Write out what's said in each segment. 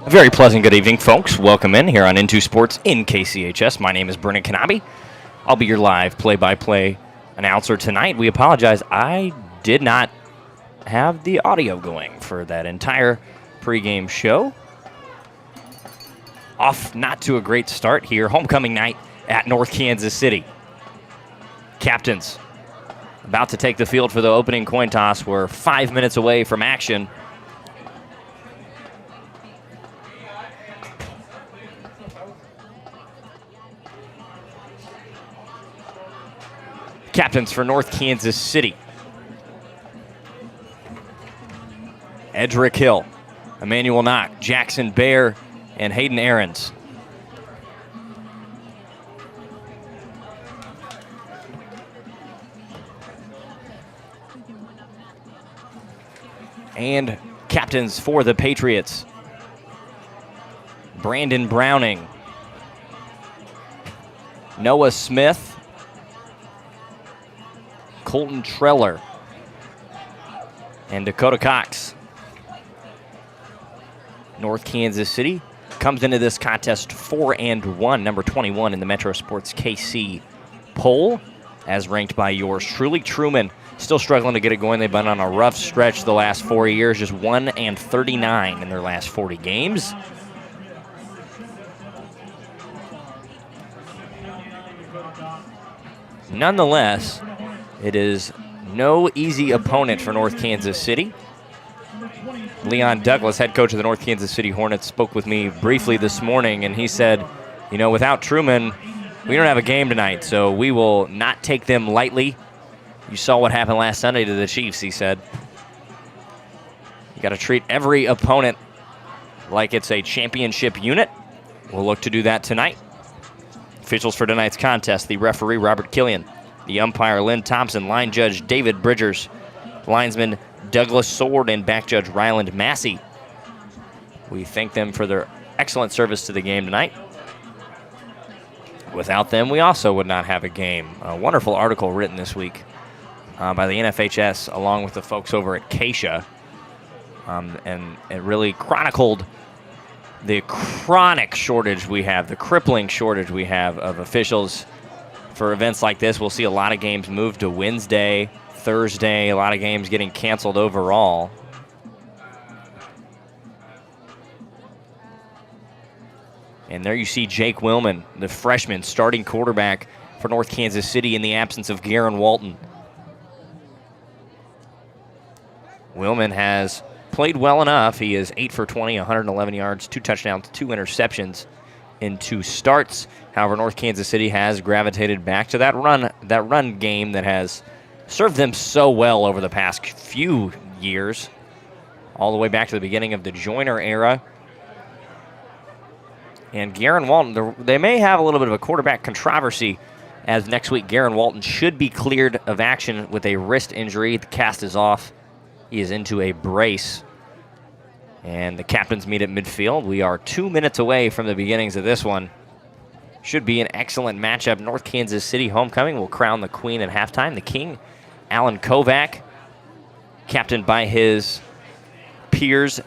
A very pleasant good evening, folks. Welcome in here on Into Sports in KCHS. My name is Brennan Kanabe. I'll be your live play-by-play announcer tonight. We apologize. I did not have the audio going for that entire pregame show. Off not to a great start here. Homecoming night at North Kansas City. Captains about to take the field for the opening coin toss. We're 5 minutes away from action. Captains for North Kansas City. Edric Hill, Emmanuel Knock, Jackson Baer, and Hayden Ahrens. And captains for the Patriots. Brandon Browning, Noah Smith, Colton Treller, and Dakota Cox. North Kansas City comes into this contest 4-1, number 21 in the Metro Sports KC poll, as ranked by yours truly. Truman still struggling to get it going. They've been on a rough stretch the last 4 years, just 1-39 in their last 40 games. Nonetheless, it is no easy opponent for North Kansas City. Leon Douglas, head coach of the North Kansas City Hornets, spoke with me briefly this morning, and he said, you know, without Truman, we don't have a game tonight, so we will not take them lightly. You saw what happened last Sunday to the Chiefs, he said. You got to treat every opponent like it's a championship unit. We'll look to do that tonight. Officials for tonight's contest: the referee, Robert Killian; the umpire, Lynn Thompson; line judge, David Bridgers; linesman, Douglas Sword; and back judge, Ryland Massey. We thank them for their excellent service to the game tonight. Without them, we also would not have a game. A wonderful article written this week by the NFHS along with the folks over at Keisha. And it really chronicled the chronic shortage we have, the crippling shortage we have of officials for events like this. We'll see a lot of games move to Wednesday, Thursday, a lot of games getting canceled overall. And there you see Jake Willman, the freshman starting quarterback for North Kansas City in the absence of Garen Walton. Willman has played well enough. He is 8 for 20, 111 yards, 2 touchdowns, 2 interceptions in 2 starts. However, North Kansas City has gravitated back to that run game that has served them so well over the past few years, all the way back to the beginning of the Joyner era. And Garen Walton, they may have a little bit of a quarterback controversy, as next week Garen Walton should be cleared of action with a wrist injury. The cast is off. He is into a brace. And the captains meet at midfield. We are 2 minutes away from the beginnings of this one. Should be an excellent matchup. North Kansas City homecoming will crown the queen at halftime. The king, Alan Kovac, captained by his peers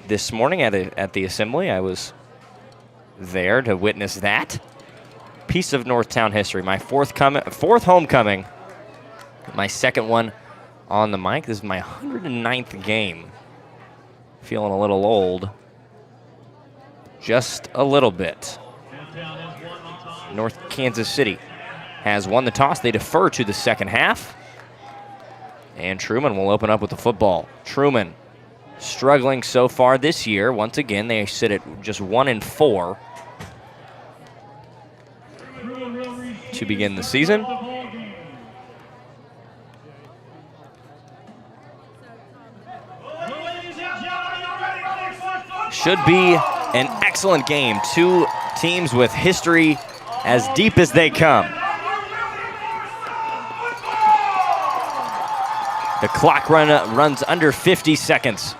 this morning at the assembly. I was there to witness that. Piece of Northtown history. My fourth homecoming. My second one on the mic. This is my 109th game. Feeling a little old. Just a little bit. North Kansas City has won the toss. They defer to the second half. And Truman will open up with the football. Truman struggling so far this year. Once again, they sit at just 1-4 to begin the season. Should be an excellent game. Two teams with history as deep as they come. The clock runs under 50 seconds.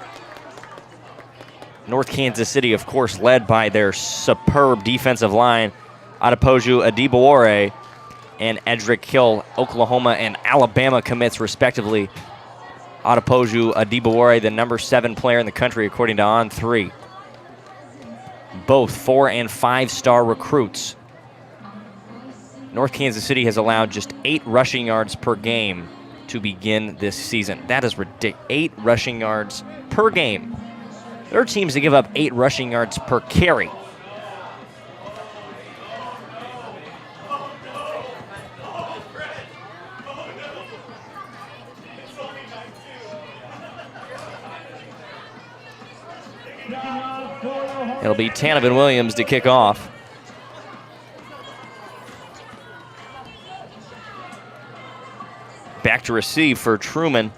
North Kansas City, of course, led by their superb defensive line, Adepoju Adibawore and Edric Hill, Oklahoma and Alabama commits, respectively. Adepoju Adibawore, the number 7 player in the country, according to On3. both 4- and 5-star recruits. North Kansas City has allowed just 8 rushing yards per game to begin this season. That is ridiculous. 8 rushing yards per game. There are teams that give up 8 rushing yards per carry. It'll be Tanavin Williams to kick off. Back to receive for Truman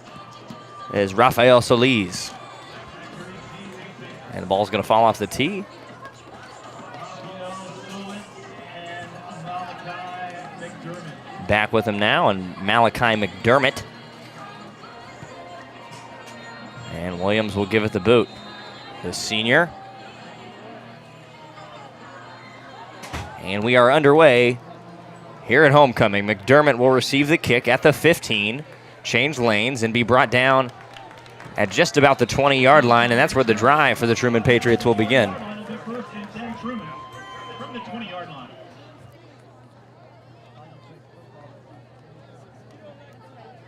is Rafael Solis. And the ball's going to fall off the tee. Back with him now, and Malachi McDermott. And Williams will give it the boot. The senior. And we are underway here at homecoming. McDermott will receive the kick at the 15, change lanes, and be brought down at just about the 20-yard line, and that's where the drive for the Truman Patriots will begin.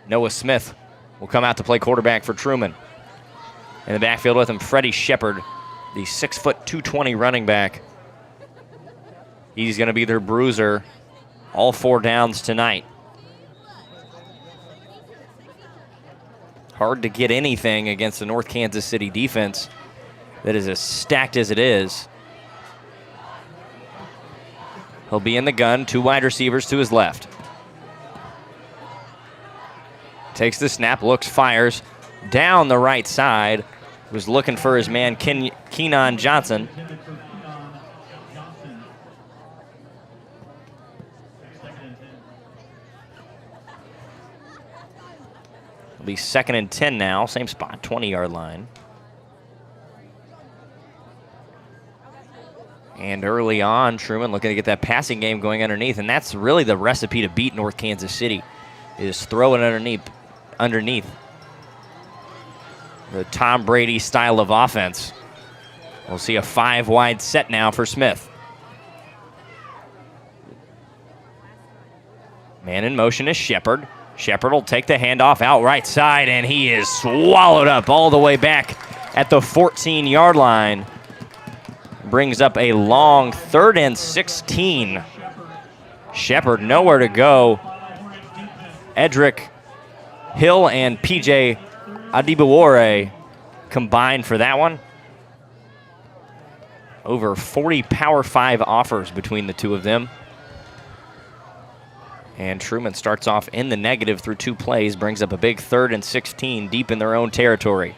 Noah Smith will come out to play quarterback for Truman. In the backfield with him, Freddie Shepard, the 6', 220 running back. He's going to be their bruiser all 4 downs tonight. Hard to get anything against the North Kansas City defense that is as stacked as it is. He'll be in the gun, 2 wide receivers to his left. Takes the snap, looks, fires down the right side. Was looking for his man, Keenan Johnson. It'll be 2nd and 10 now, same spot, 20-yard line. And early on, Truman looking to get that passing game going underneath, and that's really the recipe to beat North Kansas City, is throw it underneath. The Tom Brady style of offense. We'll see a 5-wide set now for Smith. Man in motion is Shepard. Shepard will take the handoff out right side, and he is swallowed up all the way back at the 14-yard line. Brings up a long 3rd and 16. Shepard nowhere to go. Edric Hill and PJ Adibawore combined for that one. Over 40 Power 5 offers between the two of them. And Truman starts off in the negative through 2 plays, brings up a big 3rd and 16 deep in their own territory.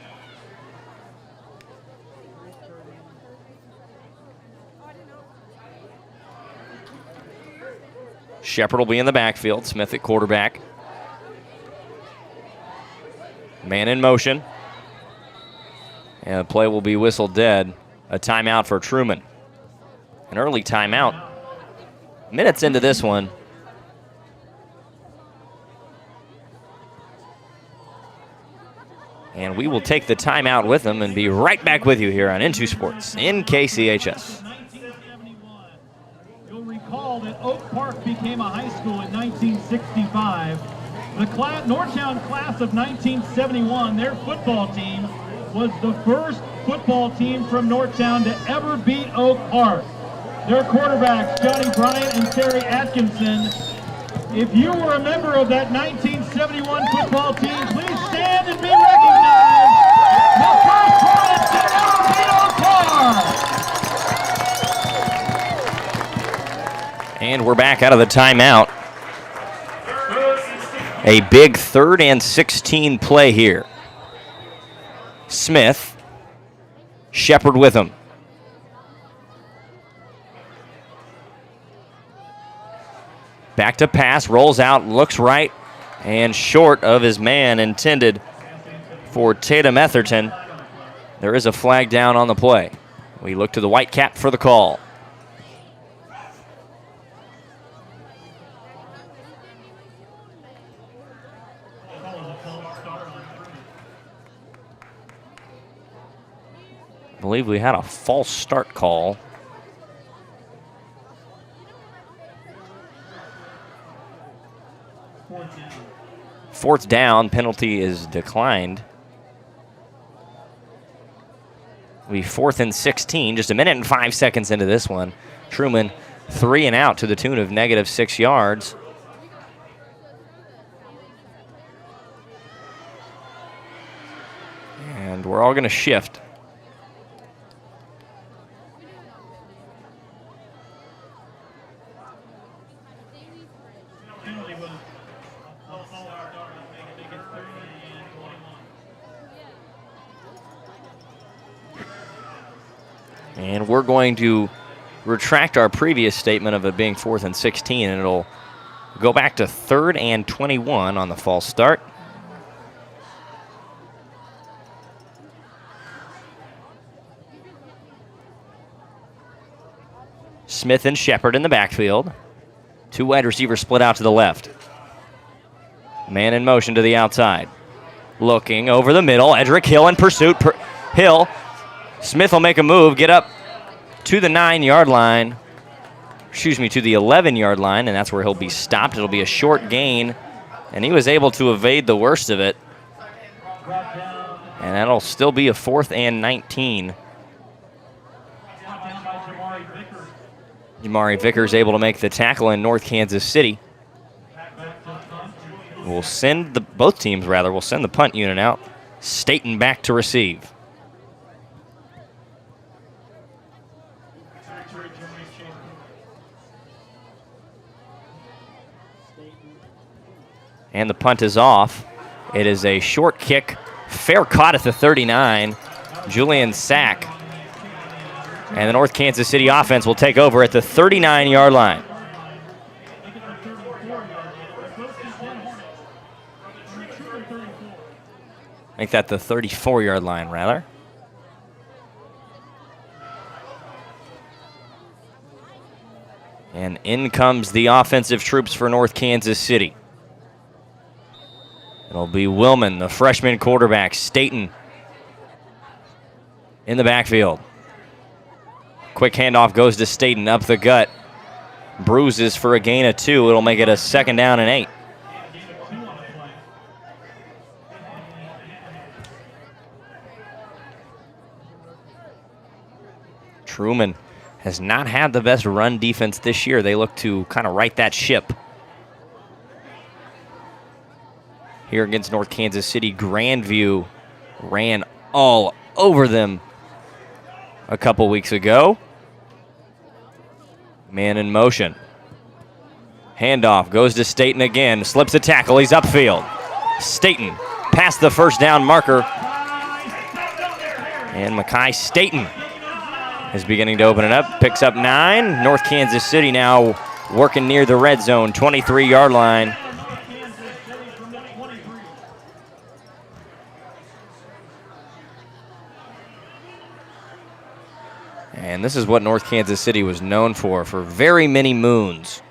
Shepard will be in the backfield, Smith at quarterback. Man in motion. And the play will be whistled dead. A timeout for Truman. An early timeout. Minutes into this one. And we will take the timeout with them and be right back with you here on Into Sports in KCHS. You'll recall that Oak Park became a high school in 1965. The Northtown class of 1971, their football team was the first football team from Northtown to ever beat Oak Park. Their quarterbacks, Johnny Bryant and Terry Atkinson. If you were a member of that 1971 football team, please stand and be recognized. The first one to ever beat Oak Park. And we're back out of the timeout. A big 3rd and 16 play here. Smith, Shepard with him. Back to pass, rolls out, looks right, and short of his man intended for Tatum Etherton. There is a flag down on the play. We look to the white cap for the call. I believe we had a false start call Fourth down, penalty is declined. It'll be 4th and 16, just a minute and 5 seconds into this one. Truman 3 and out to the tune of -6 yards. And we're all going to shift. And we're going to retract our previous statement of it being 4th and 16, and it'll go back to 3rd and 21 on the false start. Smith and Shepard in the backfield. 2 wide receivers split out to the left. Man in motion to the outside. Looking over the middle. Edric Hill in pursuit. Hill. Smith will make a move, get up to the 9-yard line. Excuse me, to the 11-yard line, and that's where he'll be stopped. It'll be a short gain, and he was able to evade the worst of it. And that'll still be a 4th and 19. Jamari Vickers able to make the tackle in North Kansas City. We'll send both teams will send the punt unit out. Staten back to receive. And the punt is off. It is a short kick, fair caught at the 39. Julian Sack. And the North Kansas City offense will take over at the 39-yard line. Make that the 34-yard line, rather. And in comes the offensive troops for North Kansas City. It'll be Willman, the freshman quarterback. Staten in the backfield. Quick handoff goes to Staten up the gut. Bruises for a gain of 2. It'll make it a 2nd down and 8. Truman has not had the best run defense this year. They look to kind of right that ship. Here against North Kansas City, Grandview ran all over them a couple weeks ago. Man in motion. Handoff goes to Staten again. Slips a tackle. He's upfield. Staten past the first down marker. And Makai Staten is beginning to open it up. Picks up 9. North Kansas City now working near the red zone, 23-yard line. And this is what North Kansas City was known for very many moons.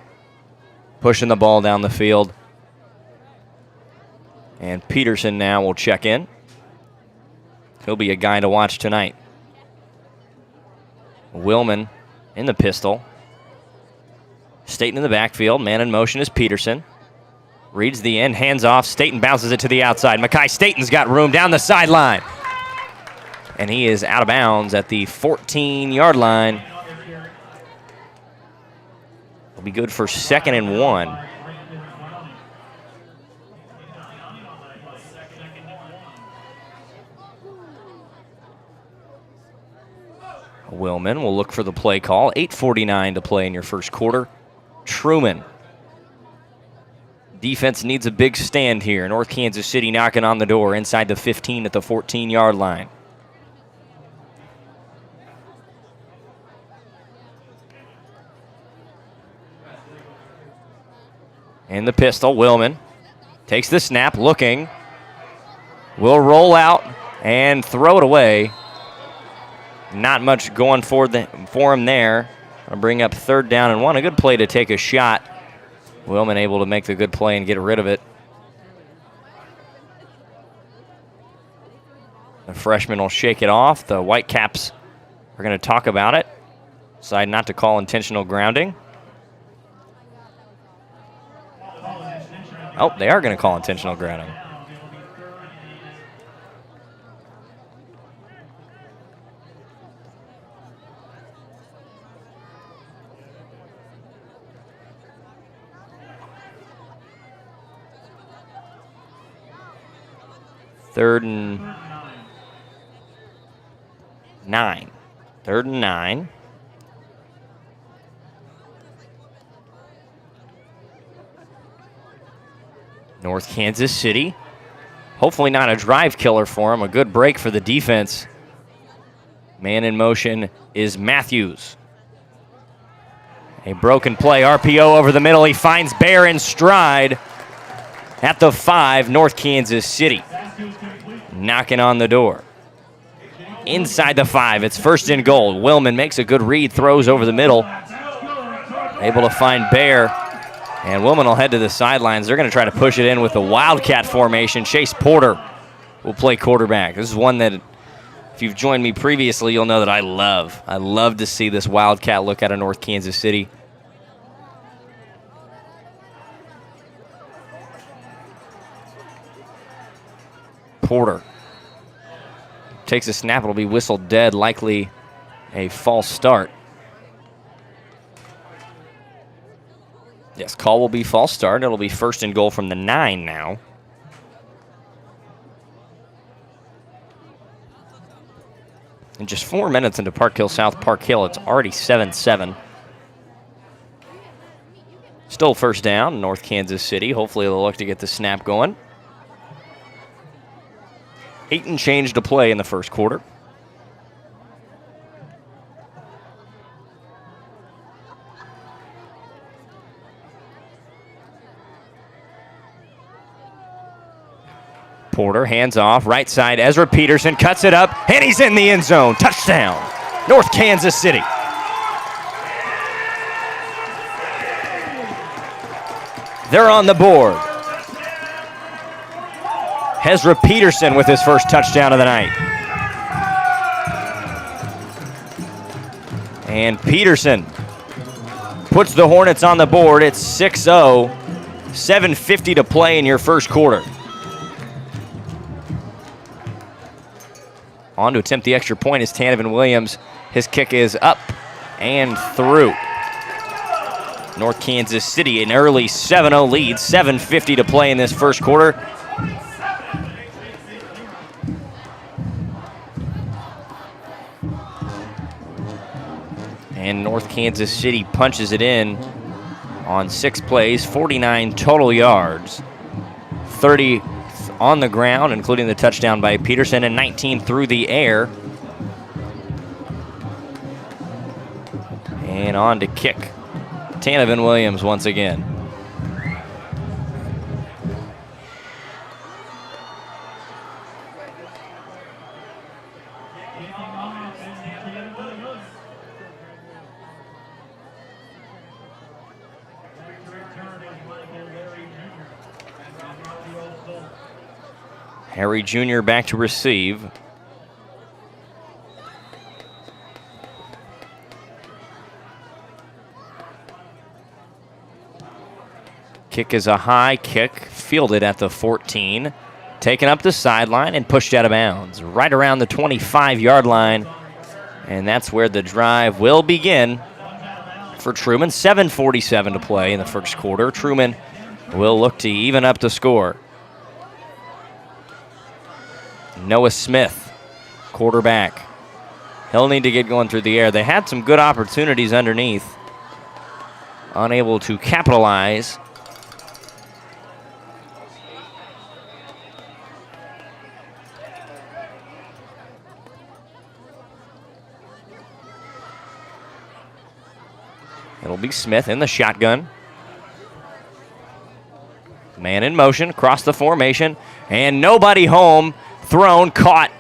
Pushing the ball down the field. And Peterson now will check in. He'll be a guy to watch tonight. Willman in the pistol. Staten in the backfield. Man in motion is Peterson. Reads the end, hands off. Staten bounces it to the outside. Makai Staten's got room down the sideline. And he is out of bounds at the 14-yard line. It'll be good for 2nd and 1. Willman will look for the play call. 8:49 to play in your first quarter. Truman. Defense needs a big stand here. North Kansas City knocking on the door inside the 15 at the 14-yard line. In the pistol, Willman takes the snap, looking. Will roll out and throw it away. Not much going for him there. I'll bring up 3rd down and 1. A good play to take a shot. Willman able to make the good play and get rid of it. The freshman will shake it off. The Whitecaps are going to talk about it. Decide not to call intentional grounding. Oh, they are going to call intentional grounding. Third and 9. 3rd and 9. North Kansas City. Hopefully not a drive killer for him. A good break for the defense. Man in motion is Matthews. A broken play. RPO over the middle. He finds Bear in stride at the 5. North Kansas City knocking on the door. Inside the 5. It's 1st and goal. Willman makes a good read. Throws over the middle. Able to find Bear. And Willman will head to the sidelines. They're going to try to push it in with the Wildcat formation. Chase Porter will play quarterback. This is one that, if you've joined me previously, you'll know that I love. I love to see this Wildcat look out of North Kansas City. Porter takes a snap. It'll be whistled dead, likely a false start. Yes, call will be false start. It'll be 1st and goal from the 9 now. And just 4 minutes into Park Hill South Park Hill, it's already 7-7. Still 1st down, North Kansas City. Hopefully they'll look to get the snap going. 8 and change to play in the 1st quarter. Porter, hands off, right side. Ezra Peterson cuts it up, and he's in the end zone. Touchdown, North Kansas City. They're on the board. Ezra Peterson with his first touchdown of the night. And Peterson puts the Hornets on the board. It's 6-0, 7:50 to play in your 1st quarter. On to attempt the extra point is Tanovan Williams. His kick is up and through. North Kansas City, an early 7-0 lead, 7:50 to play in this 1st quarter. And North Kansas City punches it in on 6 plays, 49 total yards, 30 on the ground, including the touchdown by Peterson, and 19 through the air. And on to kick. Tanovan Williams once again. Harry Jr. back to receive. Kick is a high kick, fielded at the 14. Taken up the sideline and pushed out of bounds, right around the 25-yard line. And that's where the drive will begin for Truman. 7:47 to play in the 1st quarter. Truman will look to even up the score. Noah Smith, quarterback. He'll need to get going through the air. They had some good opportunities underneath. Unable to capitalize. It'll be Smith in the shotgun. Man in motion, across the formation, and nobody home. Thrown, caught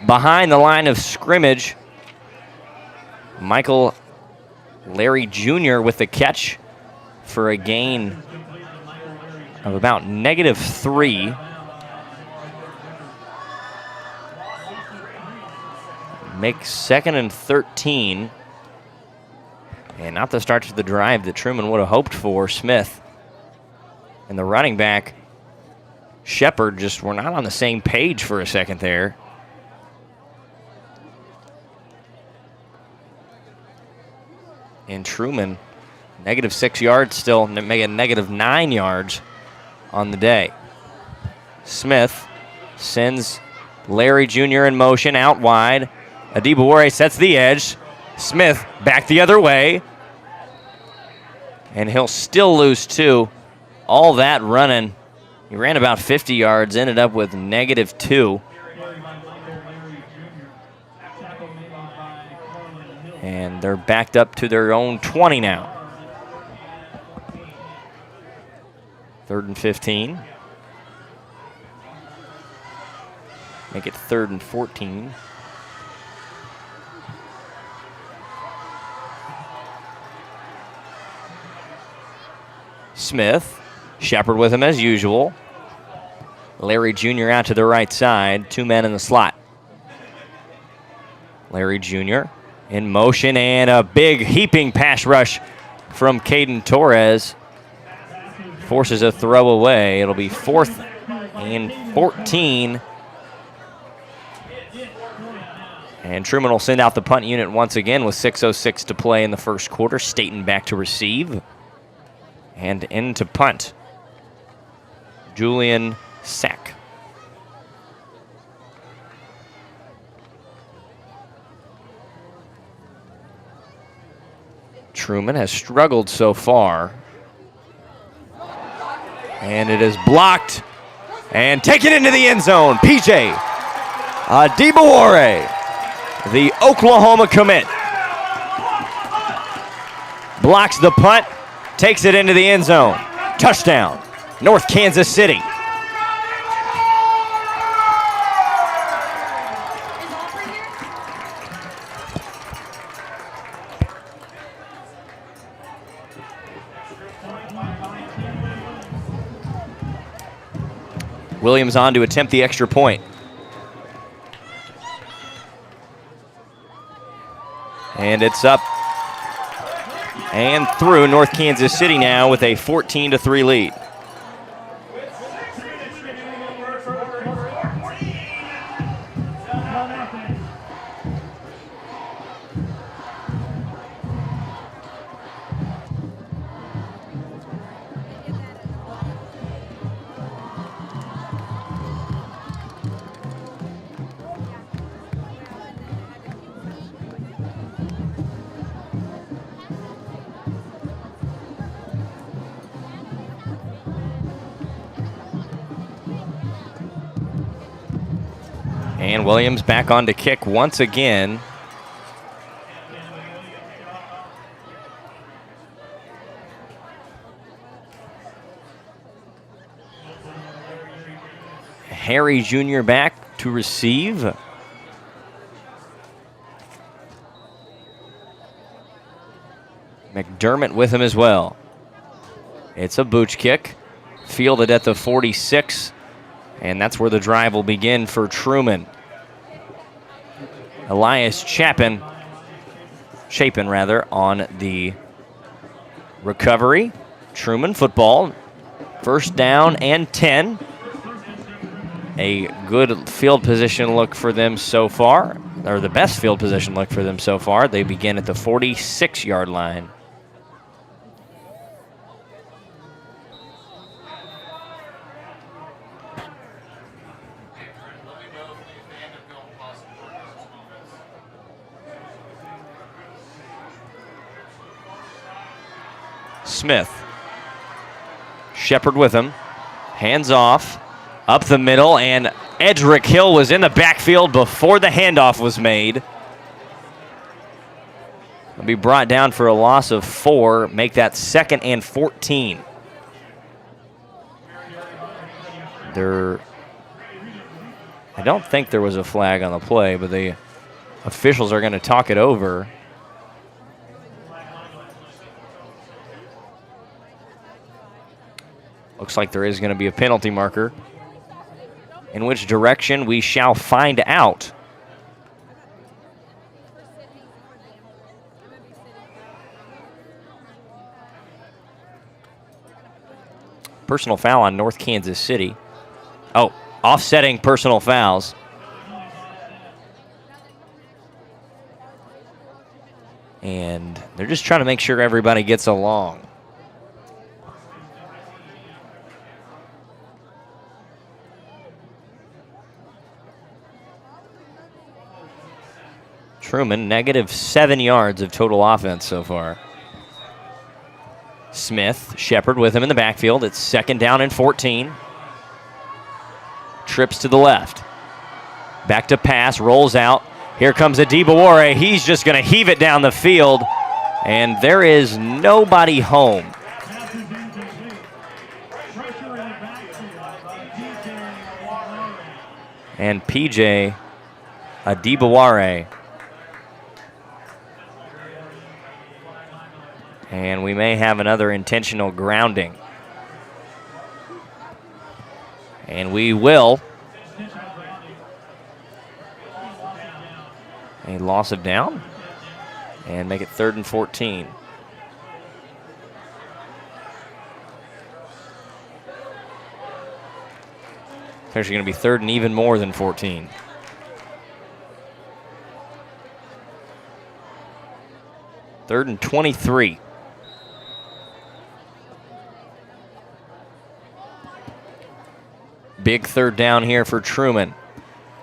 behind the line of scrimmage. Michael Larry Jr. with the catch for a gain of about -3. Make 2nd and 13. And not the start to the drive that Truman would have hoped for. Smith And the running back, Shepard, just were not on the same page for a second there. And Truman, -6 yards still, make it -9 yards on the day. Smith sends Larry Jr. in motion out wide. Adibawore sets the edge. Smith back the other way. And he'll still lose 2. All that running. He ran about 50 yards, ended up with -2. And they're backed up to their own 20 now. 3rd and 15. Make it 3rd and 14. Smith, Shepard with him as usual. Larry Jr. out to the right side, 2 men in the slot. Larry Jr. in motion, and a big heaping pass rush from Caden Torres. Forces a throw away. It'll be 4th and 14. And Truman will send out the punt unit once again with 6:06 to play in the first quarter. Staten back to receive. And into punt. Julian Sack. Truman has struggled so far. And it is blocked and taken into the end zone. PJ Adibawore, the Oklahoma commit, blocks the punt, takes it into the end zone. Touchdown, North Kansas City. Williams on to attempt the extra point. And it's up and through. North Kansas City now with a 14-3 lead. And Williams back on to kick once again. Harry Jr. back to receive. McDermott with him as well. It's a booch kick, fielded at the 46. And that's where the drive will begin for Truman. Elias Chapin on the recovery. Truman football, 1st down and 10. A good field position look for them so far, or the best field position look for them so far. They begin at the 46-yard line. Smith. Shepard with him. Hands off. Up the middle, and Edric Hill was in the backfield before the handoff was made. He'll be brought down for a loss of 4. Make that 2nd and 14. I don't think there was a flag on the play, but the officials are going to talk it over. Looks like there is going to be a penalty marker. In which direction we shall find out. personal foul on North Kansas City. Oh, offsetting personal fouls. And they're just trying to make sure everybody gets along. Truman, -7 yards of total offense so far. Smith, Shepard with him in the backfield. It's 2nd down and 14. Trips to the left. Back to pass, rolls out. Here comes Adibawore. He's just going to heave it down the field, and there is nobody home. And PJ Adibaware. And we may have another intentional grounding. And we will. A loss of down. And make it 3rd and 14. It's actually going to be 3rd and even more than 14. Third and 23. Big 3rd down here for Truman.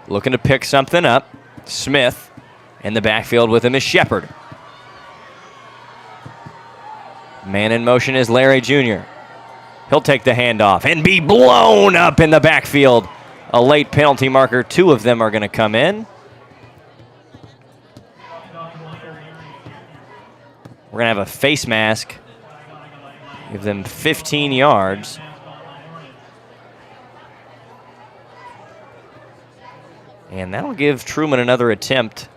Looking to pick something up. Smith in the backfield with him is Shepard. Man in motion is Larry Jr. He'll take the handoff and be blown up in the backfield. A late penalty marker. 2 of them are going to come in. We're going to have a face mask. Give them 15 yards. And that'll give Truman another attempt.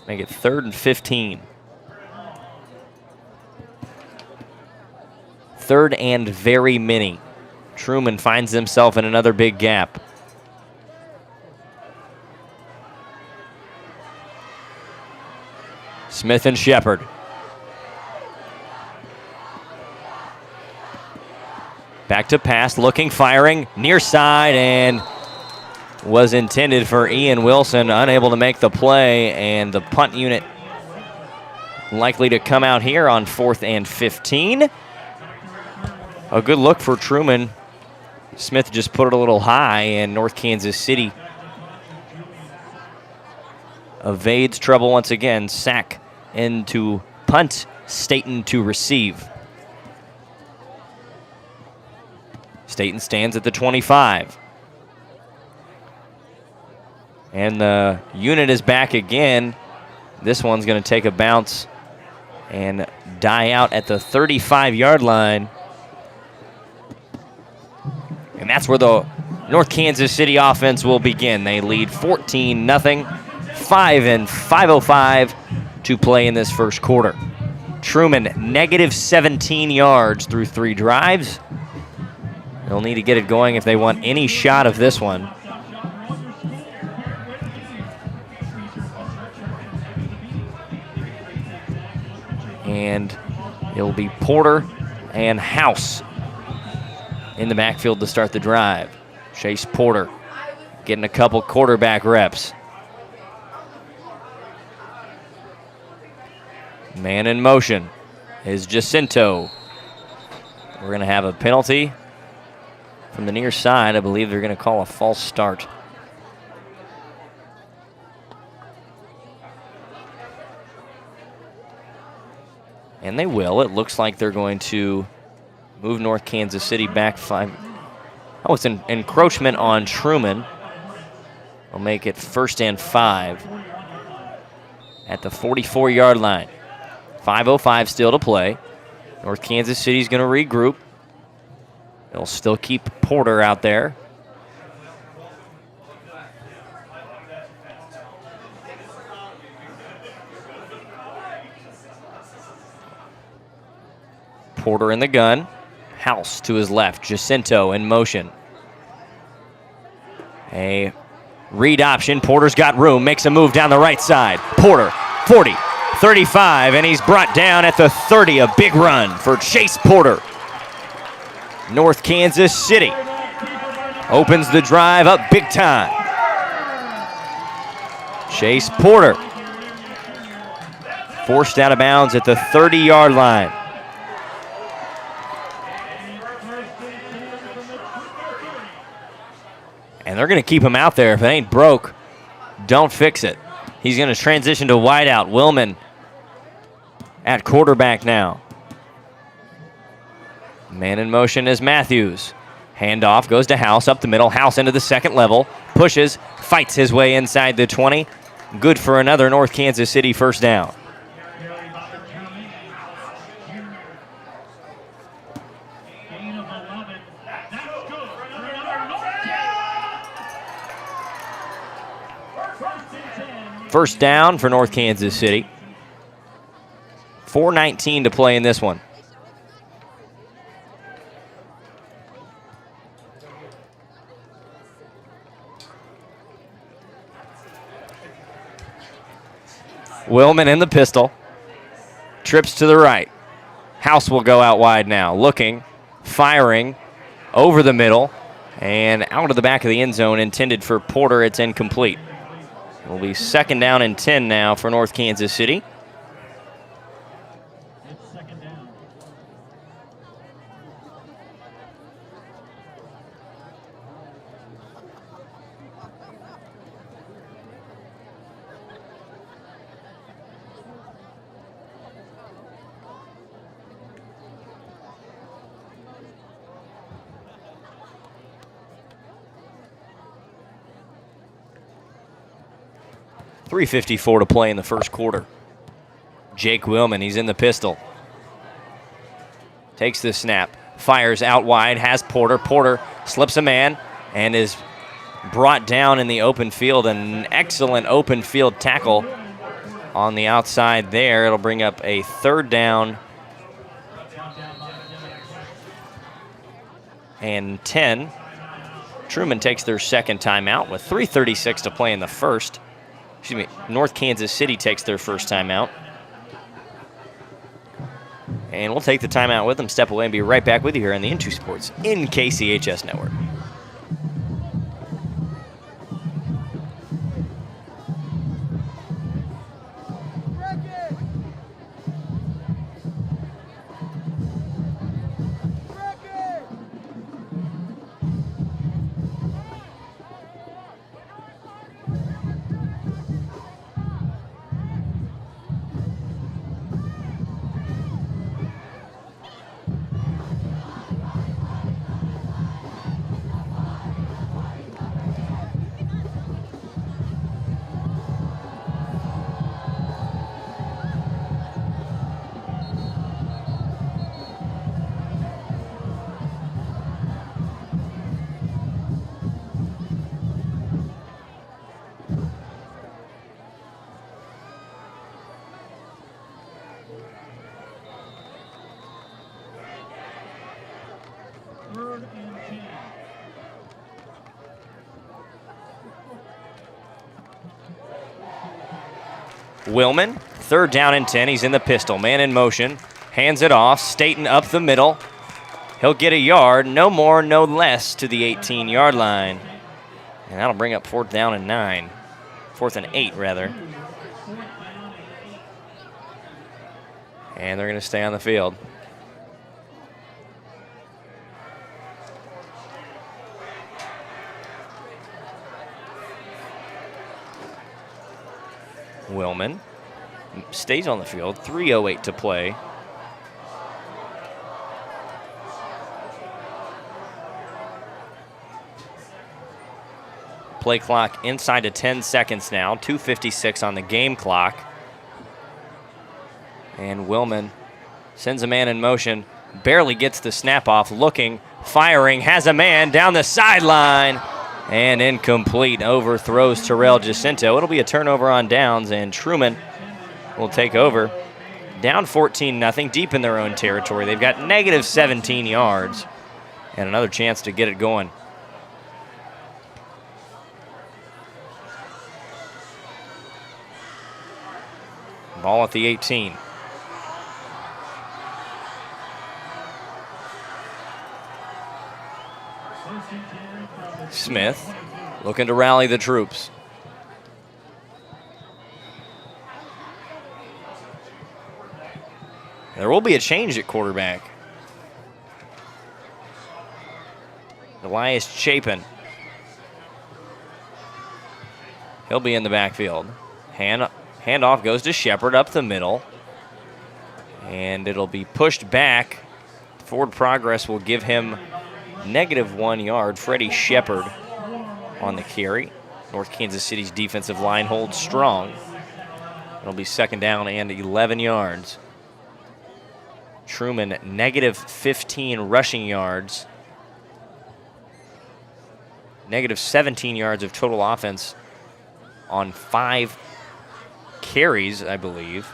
Make it 3rd and 15. 3rd and very many. Truman finds himself in another big gap. Smith and Shepard. Back to pass, looking, firing, near side, and was intended for Ian Wilson, unable to make the play, and the punt unit likely to come out here on 4th and 15. A good look for Truman. Smith just put it a little high, and North Kansas City evades trouble once again. Sack into punt, Staten to receive. Staten stands at the 25. And the unit is back again. This one's going to take a bounce and die out at the 35-yard line. And that's where the North Kansas City offense will begin. They lead 14-0, 5:05 to play in this first quarter. Truman, -17 yards through 3 drives. They'll need to get it going if they want any shot of this one. And it'll be Porter and House in the backfield to start the drive. Chase Porter getting a couple quarterback reps. Man in motion is Jacinto. We're going to have a penalty from the near side. I believe they're going to call a false start. And they will. It looks like they're going to move North Kansas City back 5. Oh, it's an encroachment on Truman. We'll make it 1st and 5 at the 44-yard line. 5:05 still to play. North Kansas City's going to regroup. They'll still keep Porter out there. Porter in the gun. House to his left. Jacinto in motion. A read option. Porter's got room, makes a move down the right side. Porter, 40, 35, and he's brought down at the 30. A big run for Chase Porter. North Kansas City opens the drive up big time. Chase Porter forced out of bounds at the 30-yard line. And they're going to keep him out there. If it ain't broke, don't fix it. He's going to transition to wideout. Willman at quarterback now. Man in motion is Matthews. Handoff goes to House up the middle. House into the second level. Pushes, fights his way inside the 20. Good for another North Kansas City first down. First down for North Kansas City. 4:19 to play in this one. Willman in the pistol. Trips to the right. House will go out wide now. Looking, firing, over the middle, and out of the back of the end zone. Intended for Porter. It's incomplete. It'll be second down and 10 now for North Kansas City. It's second down. .354 to play in the first quarter. Jake Willman, he's in the pistol. Takes the snap, fires out wide, has Porter. Porter slips a man and is brought down in the open field. An excellent open field tackle on the outside there. It'll bring up a third down and 10. Truman takes their second timeout with 3:36 to play in the first. Excuse me, North Kansas City takes their first timeout. And we'll take the timeout with them, step away, and be right back with you here on the Into Sports in KCHS Network. Third and 10. Willman, third down and 10. He's in the pistol. Man in motion. Hands it off. Staten up the middle. He'll get a yard. No more, no less to the 18-yard line. And that'll bring up fourth down and 9. Fourth and 8, rather. And they're going to stay on the field. Willman stays on the field. 3:08 to play. Play clock inside of 10 seconds now. 2:56 on the game clock. And Willman sends a man in motion. Barely gets the snap off. Looking, firing, has a man down the sideline. And incomplete. Overthrows Terrell Jacinto. It'll be a turnover on downs, and Truman will take over. Down 14-0, deep in their own territory. They've got negative 17 yards and another chance to get it going. Ball at the 18. Smith looking to rally the troops. There will be a change at quarterback. Elias Chapin. He'll be in the backfield. Handoff goes to Shepard up the middle. And it'll be pushed back. Forward progress will give him -1 yard. Freddie Shepard on the carry. North Kansas City's defensive line holds strong. It'll be 2nd down and 11 yards. Truman -15 rushing yards. -17 yards of total offense on 5 carries, I believe.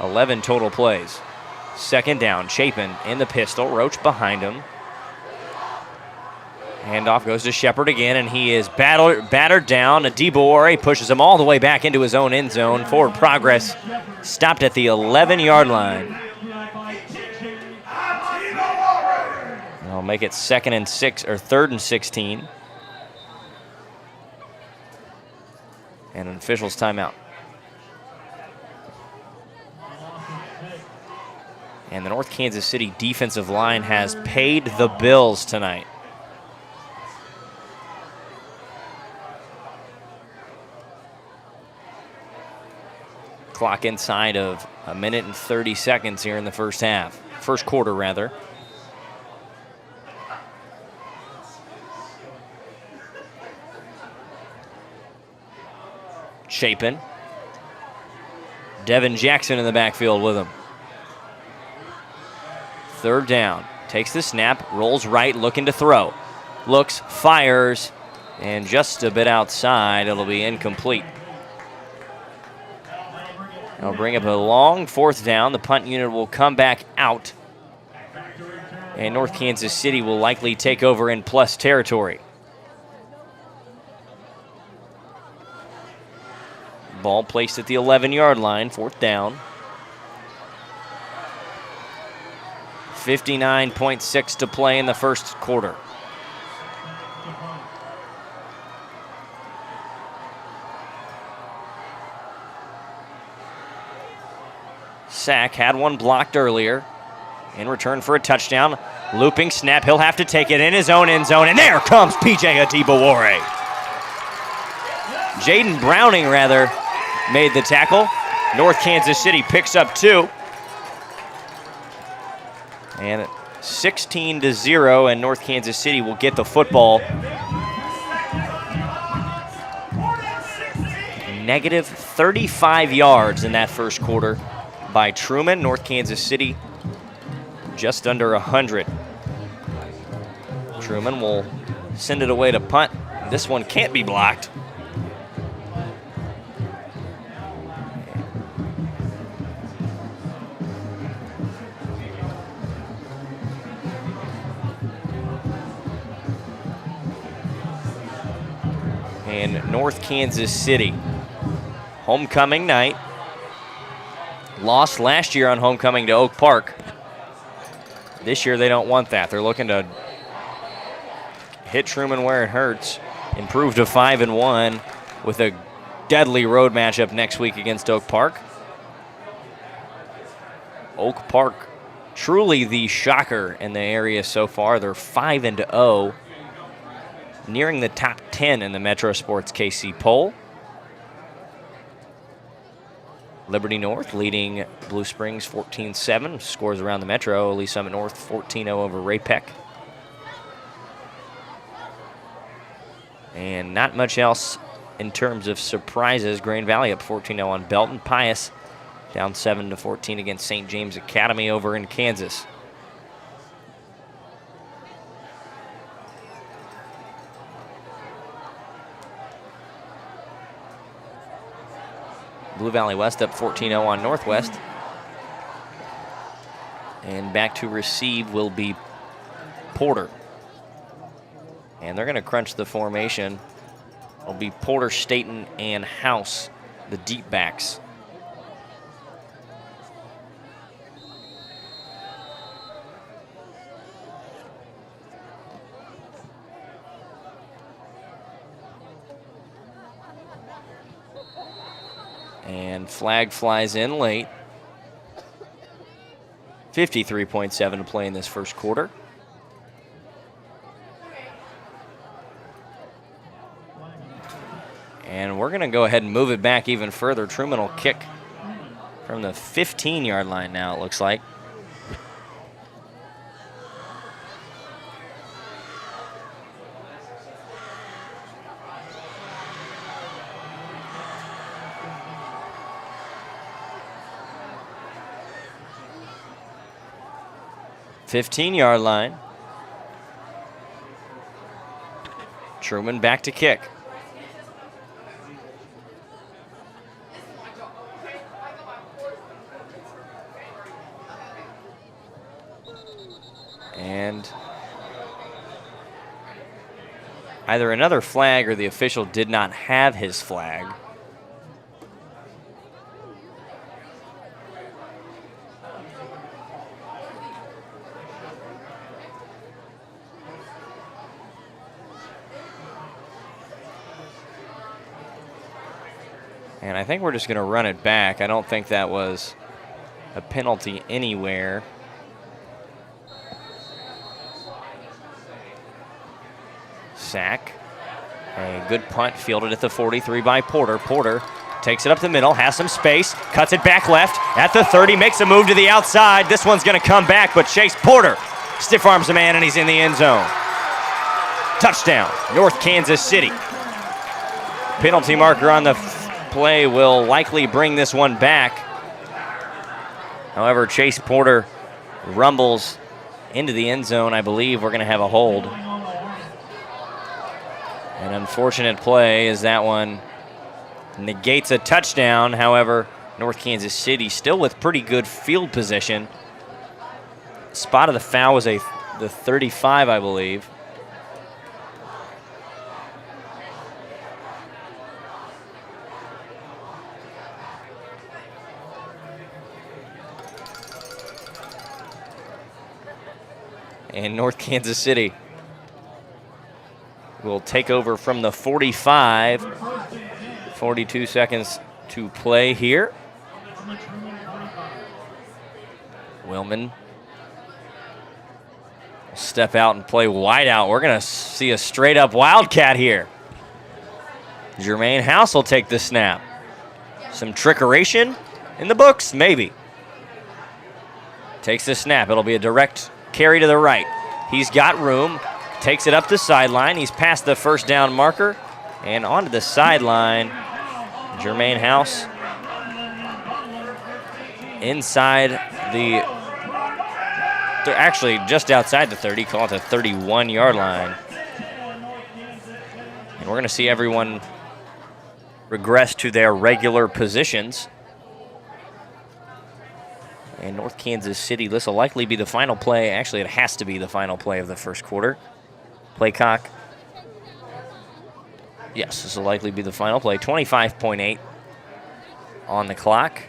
11 total plays. 2nd down, Chapin in the pistol, Roach behind him. Handoff goes to Shepard again, and he is battered down. DeBoer pushes him all the way back into his own end zone. Forward progress stopped at the 11-yard line. I'll make it 2nd and 6 or 3rd and 16. And an official's timeout. And the North Kansas City defensive line has paid the bills tonight. Clock inside of 1 minute and 30 seconds here in the first quarter rather. Chapin. Devin Jackson in the backfield with him. 3rd down. Takes the snap, rolls right, looking to throw. Looks, fires, and just a bit outside. It'll be incomplete. It'll bring up a long 4th down. The punt unit will come back out. And North Kansas City will likely take over in plus territory. Ball placed at the 11-yard line, 4th down. 59.6 to play in the first quarter. Sack had one blocked earlier. In return for a touchdown. Looping snap. He'll have to take it in his own end zone. And there comes P.J. Adibawore. Jaden Browning, rather, made the tackle. North Kansas City picks up 2. And 16-0, and North Kansas City will get the football. -35 yards in that first quarter by Truman. North Kansas City just under 100. Truman will send it away to punt. This one can't be blocked. And North Kansas City, homecoming night. Lost last year on homecoming to Oak Park. This year they don't want that. They're looking to hit Truman where it hurts. Improve to 5-1 with a deadly road matchup next week against Oak Park. Oak Park, truly the shocker in the area so far. They're 5-0. Nearing the top 10 in the Metro Sports KC poll. Liberty North leading Blue Springs 14-7. Scores around the Metro. Lee Summit North 14-0 over Ray-Pec. And not much else in terms of surprises. Grand Valley up 14-0 on Belton. Pius down 7-14 against St. James Academy over in Kansas. Blue Valley West up 14-0 on Northwest. And back to receive will be Porter. And they're going to crunch the formation. It'll be Porter, Staten, and House, the deep backs. And flag flies in late. 53.7 to play in this first quarter. And we're going to go ahead and move it back even further. Truman will kick from the 15-yard line now, it looks like. $15-yard line. Truman back to kick. And either another flag or the official did not have his flag. And I think we're just going to run it back. I don't think that was a penalty anywhere. Sack. A good punt fielded at the 43 by Porter. Porter takes it up the middle, has some space, cuts it back left at the 30, makes a move to the outside. This one's going to come back, but Chase Porter stiff arms a man, and he's in the end zone. Touchdown, North Kansas City. Penalty marker on the play will likely bring this one back. However, Chase Porter rumbles into the end zone. I believe we're going to have a hold. An unfortunate play as that one negates a touchdown. However, North Kansas City still with pretty good field position. Spot of the foul was the 35, I believe. And North Kansas City will take over from the 45. 42 seconds to play here. Willman will step out and play wide out. We're going to see a straight-up Wildcat here. Jermaine House will take the snap. Some trickeration in the books, maybe. Takes the snap. It'll be a direct carry to the right. He's got room. Takes it up the sideline. He's past the first down marker and onto the sideline. Jermaine House inside actually just outside the 30, call it the 31-yard line. And we're going to see everyone regress to their regular positions. And North Kansas City, this will likely be the final play. Actually, it has to be the final play of the first quarter. Playcock. Yes, this will likely be the final play. 25.8 on the clock.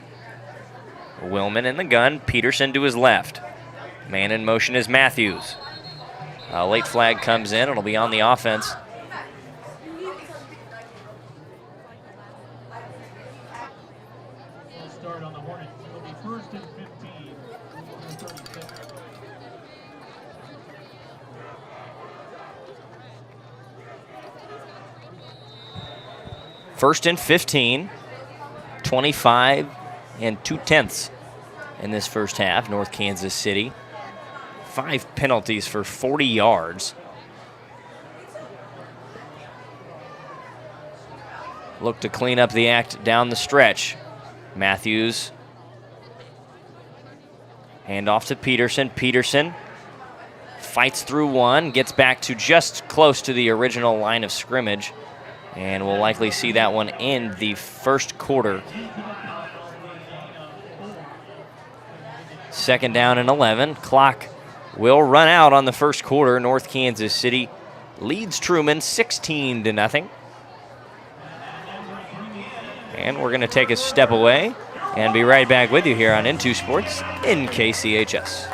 Willman in the gun. Peterson to his left. Man in motion is Matthews. A late flag comes in. It'll be on the offense. Start on the Hornets. It'll be first and 15. 36. First and 15, 25 2/10 in this first half. North Kansas City, 5 penalties for 40 yards. Look to clean up the act down the stretch. Matthews, hand off to Peterson. Peterson fights through one, gets back to just close to the original line of scrimmage. And we'll likely see that one in the first quarter. Second down and 11. Clock will run out on the first quarter. North Kansas City leads Truman 16-0. And we're going to take a step away and be right back with you here on Into Sports in KCHS.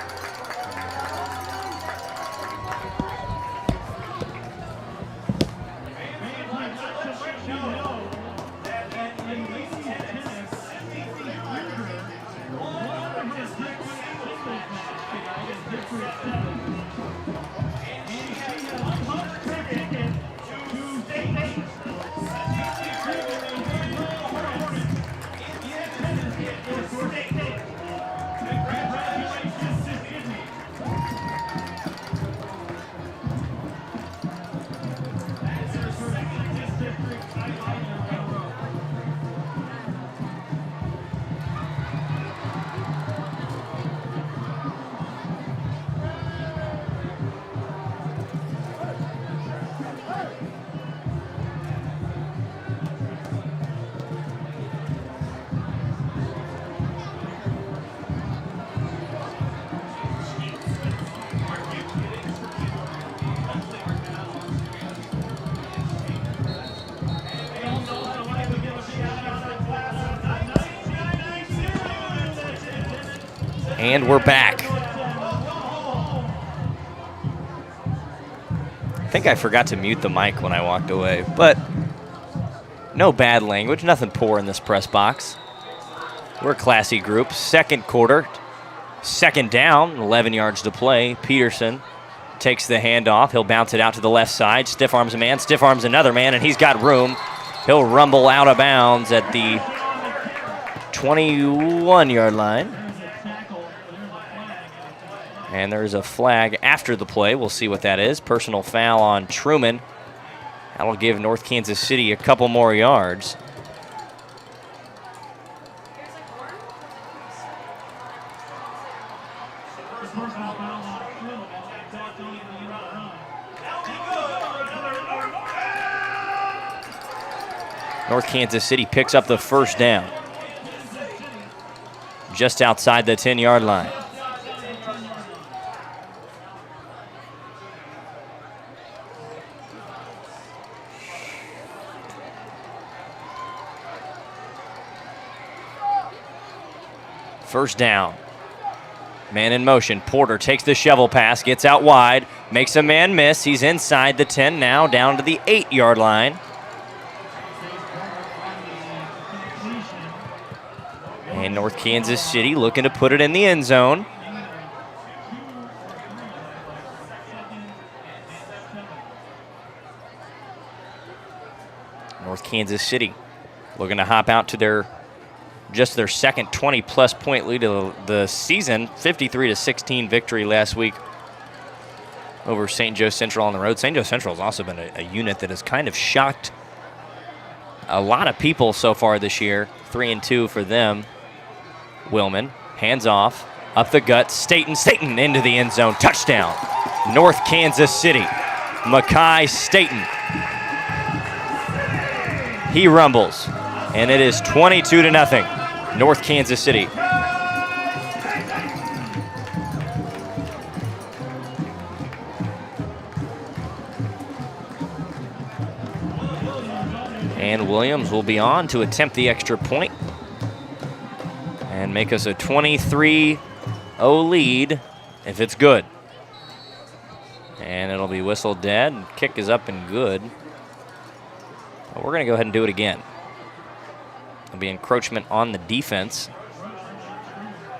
And we're back. I think I forgot to mute the mic when I walked away, but no bad language, nothing poor in this press box. We're a classy group. Second quarter, second down, 11 yards to play. Peterson takes the handoff. He'll bounce it out to the left side. Stiff arms a man, stiff arms another man, and he's got room. He'll rumble out of bounds at the 21-yard line. And there's a flag after the play. We'll see what that is. Personal foul on Truman. That'll give North Kansas City a couple more yards. North Kansas City picks up the first down. Just outside the 10-yard line. First down. Man in motion. Porter takes the shovel pass, gets out wide, makes a man miss. He's inside the 10 now, down to the 8-yard line. And North Kansas City looking to put it in the end zone. North Kansas City looking to hop out to their second 20-plus point lead of the season, 53-16 victory last week over St. Joe Central on the road. St. Joe Central has also been a unit that has kind of shocked a lot of people so far this year. 3-2 for them. Willman, hands off, up the gut, Staten into the end zone, touchdown. North Kansas City, Makai Staten. He rumbles, and it is 22-0, North Kansas City. And Williams will be on to attempt the extra point and make us a 23-0 lead if it's good. And it'll be whistled dead. Kick is up and good. But we're going to go ahead and do it again. There'll be encroachment on the defense.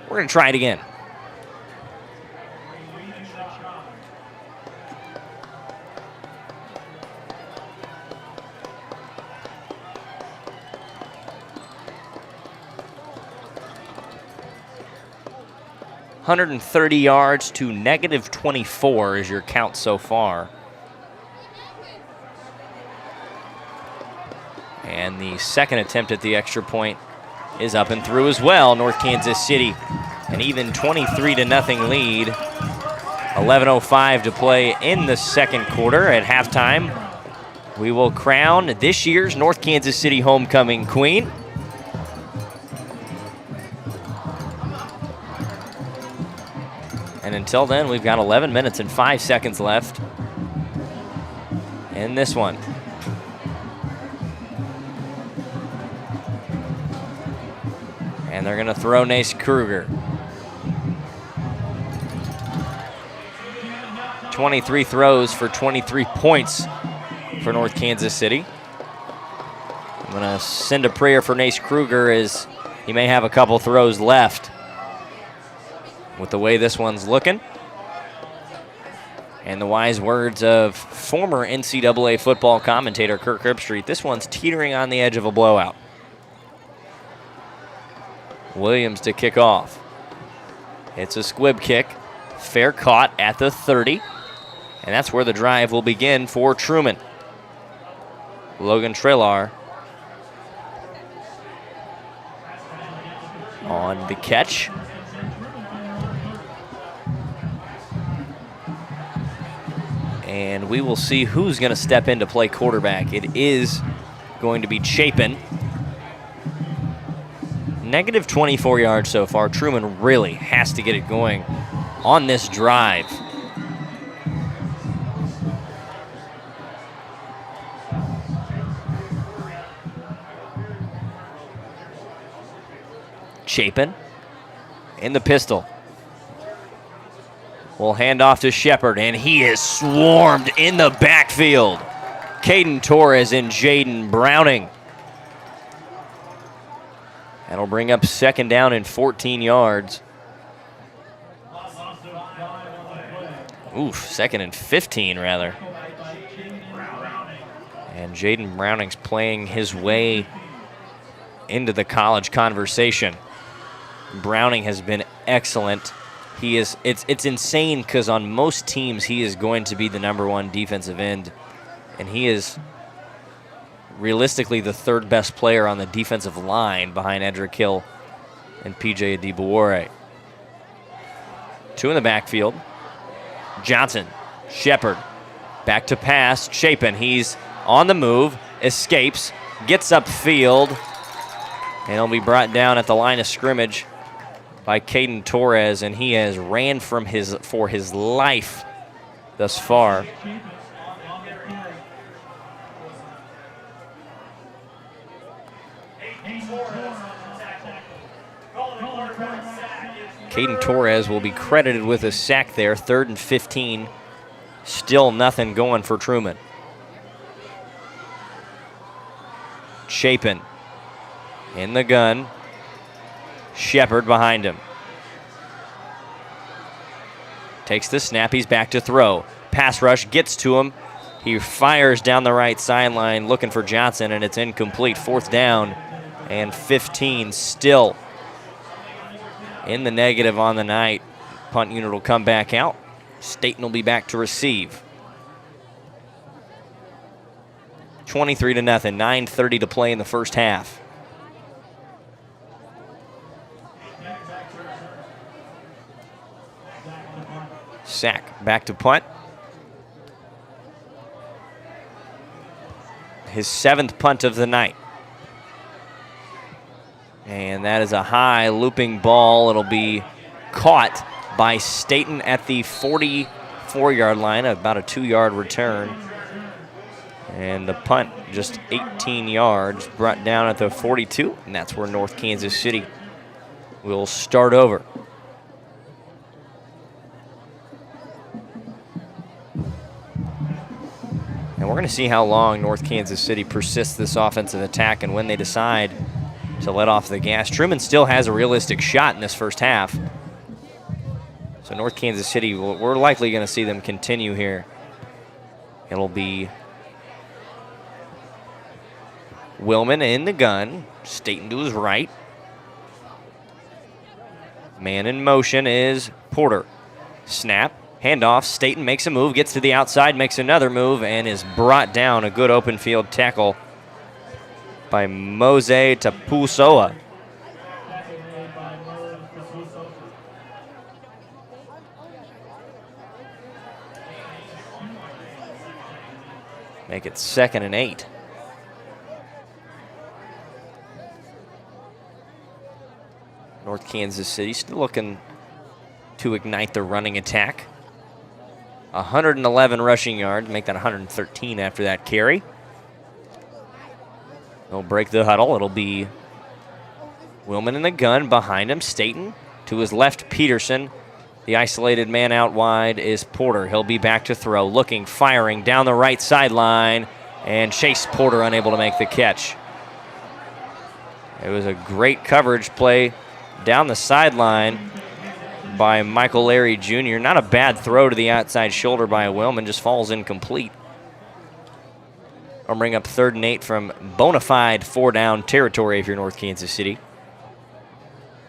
We're going to try it again. (130 yards to -24 is your count so far. And the second attempt at the extra point is up and through as well. North Kansas City, an even 23-0 lead. 11:05 to play in the second quarter. At halftime, we will crown this year's North Kansas City homecoming queen. And until then, we've got 11 minutes and 5 seconds left in this one. And they're going to throw Nace Kruger. 23 throws for 23 points for North Kansas City. I'm going to send a prayer for Nace Kruger as he may have a couple throws left with the way this one's looking. And the wise words of former NCAA football commentator Kirk Herbstreit, this one's teetering on the edge of a blowout. Williams to kick off. It's a squib kick. Fair caught at the 30. And that's where the drive will begin for Truman. Logan Trillar on the catch. And we will see who's going to step in to play quarterback. It is going to be Chapin. -24 yards so far. Truman really has to get it going on this drive. Chapin in the pistol. will hand off to Shepard, and he is swarmed in the backfield. Caden Torres and Jaden Browning. That'll bring up 2nd down and 14 yards. Oof, 2nd and 15 rather. And Jaden Browning's playing his way into the college conversation. Browning has been excellent. He is. It's insane because on most teams he is going to be the #1 defensive end, and he is realistically the 3rd best player on the defensive line behind Edric Hill and PJ Adibawore. 2 in the backfield. Johnson, Shepard, back to pass. Chapin, he's on the move, escapes, gets upfield, and he'll be brought down at the line of scrimmage by Caden Torres, and he has ran for his life thus far. Caden Torres will be credited with a sack there. 3rd and 15. Still nothing going for Truman. Chapin in the gun. Shepard behind him. Takes the snap. He's back to throw. Pass rush gets to him. He fires down the right sideline looking for Johnson, and it's incomplete. 4th down and 15. Still in the negative on the night. Punt unit will come back out. Staten will be back to receive. 23-0. 9:30 to play in the first half. Sack back to punt. His 7th punt of the night. And that is a high looping ball. It'll be caught by Staten at the 44-yard line, about a 2-yard return. And the punt just 18 yards, brought down at the 42, and that's where North Kansas City will start over. And we're going to see how long North Kansas City persists this offensive attack and when they decide to let off the gas. Truman still has a realistic shot in this first half. So North Kansas City, we're likely going to see them continue here. It'll be Willman in the gun. Staten to his right. Man in motion is Porter. Snap. Handoff. Staten makes a move, gets to the outside, makes another move, and is brought down. A good open field tackle by Mose Tapusoa. Make it 2nd and 8. North Kansas City still looking to ignite the running attack. 111 rushing yards, make that 113 after that carry. They'll break the huddle. It'll be Willman in the gun. Behind him, Staten. To his left, Peterson. The isolated man out wide is Porter. He'll be back to throw. Looking, firing down the right sideline. And Chase Porter unable to make the catch. It was a great coverage play down the sideline by Michael Larry Jr. Not a bad throw to the outside shoulder by Willman. Just falls incomplete. I'll bring up 3rd and 8 from bona fide 4-down territory if you're North Kansas City.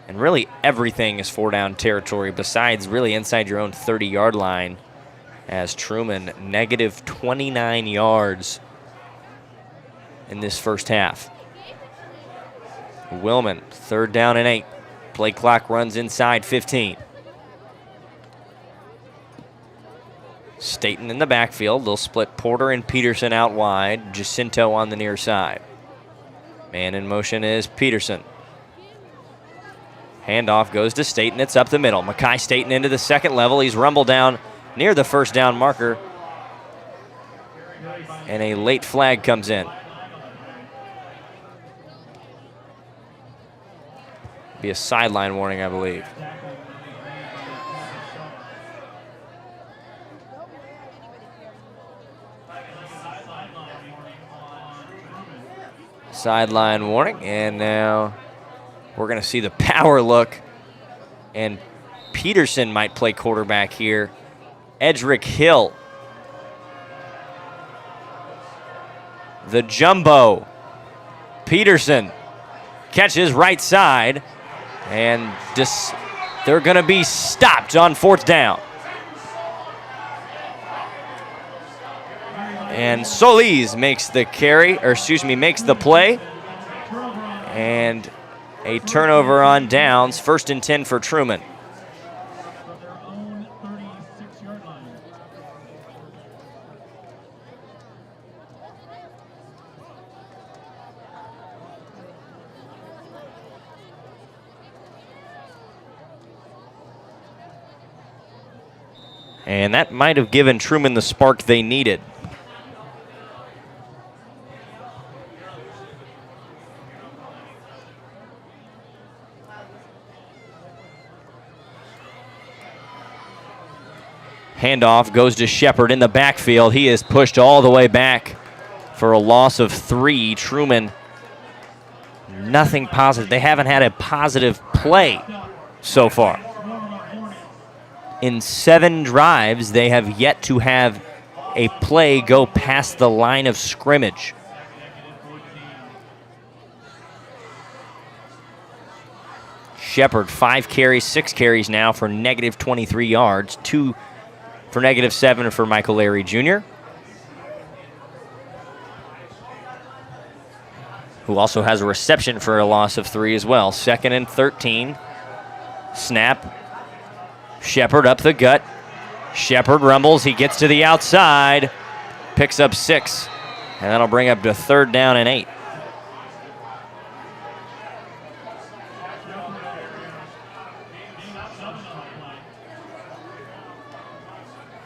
And really everything is 4-down territory besides really inside your own 30-yard line, as Truman negative 29 yards in this first half. Willman, 3rd down and 8. Play clock runs inside 15. Staten in the backfield. They'll split Porter and Peterson out wide. Jacinto on the near side. Man in motion is Peterson. Handoff goes to Staten. It's up the middle. Makai Staten into the 2nd level. He's rumbled down near the 1st down marker. And a late flag comes in. Be a sideline warning, I believe. Sideline warning, and now we're going to see the power look, and Peterson might play quarterback here. Edric Hill, the jumbo. Peterson catches right side, and they're going to be stopped on 4th down. And Solis makes the makes the play. And a turnover on downs, 1st and 10 for Truman. And that might have given Truman the spark they needed. Handoff goes to Shepard in the backfield. He is pushed all the way back for a loss of 3. Truman, nothing positive. They haven't had a positive play so far. In 7 drives, they have yet to have a play go past the line of scrimmage. Shepard, 5 carries, 6 carries now for negative 23 yards, 2 for negative 7 for Michael Larry Jr., who also has a reception for a loss of 3 as well. 2nd and 13. Snap. Shepard up the gut. Shepard rumbles. He gets to the outside. Picks up 6. And that'll bring up to 3rd down and 8.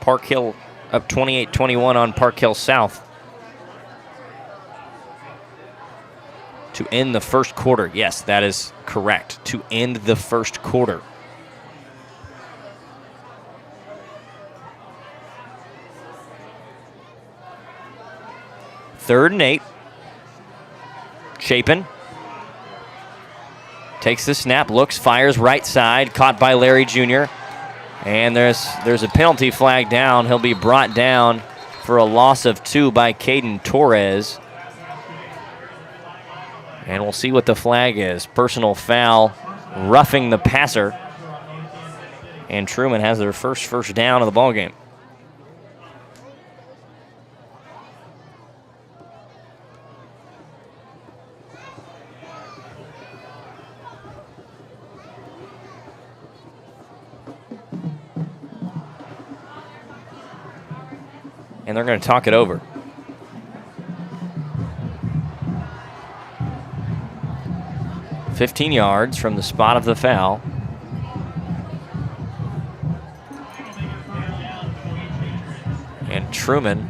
Park Hill up 28-21 on Park Hill South to end the first quarter. Yes, that is correct. To end the first quarter. Third and 8. Chapin takes the snap, looks, fires right side, caught by Larry Jr. And there's a penalty flag down. He'll be brought down for a loss of 2 by Caden Torres. And we'll see what the flag is. Personal foul, roughing the passer. And Truman has their first down of the ballgame. And they're going to talk it over. $15 yards from the spot of the foul. And Truman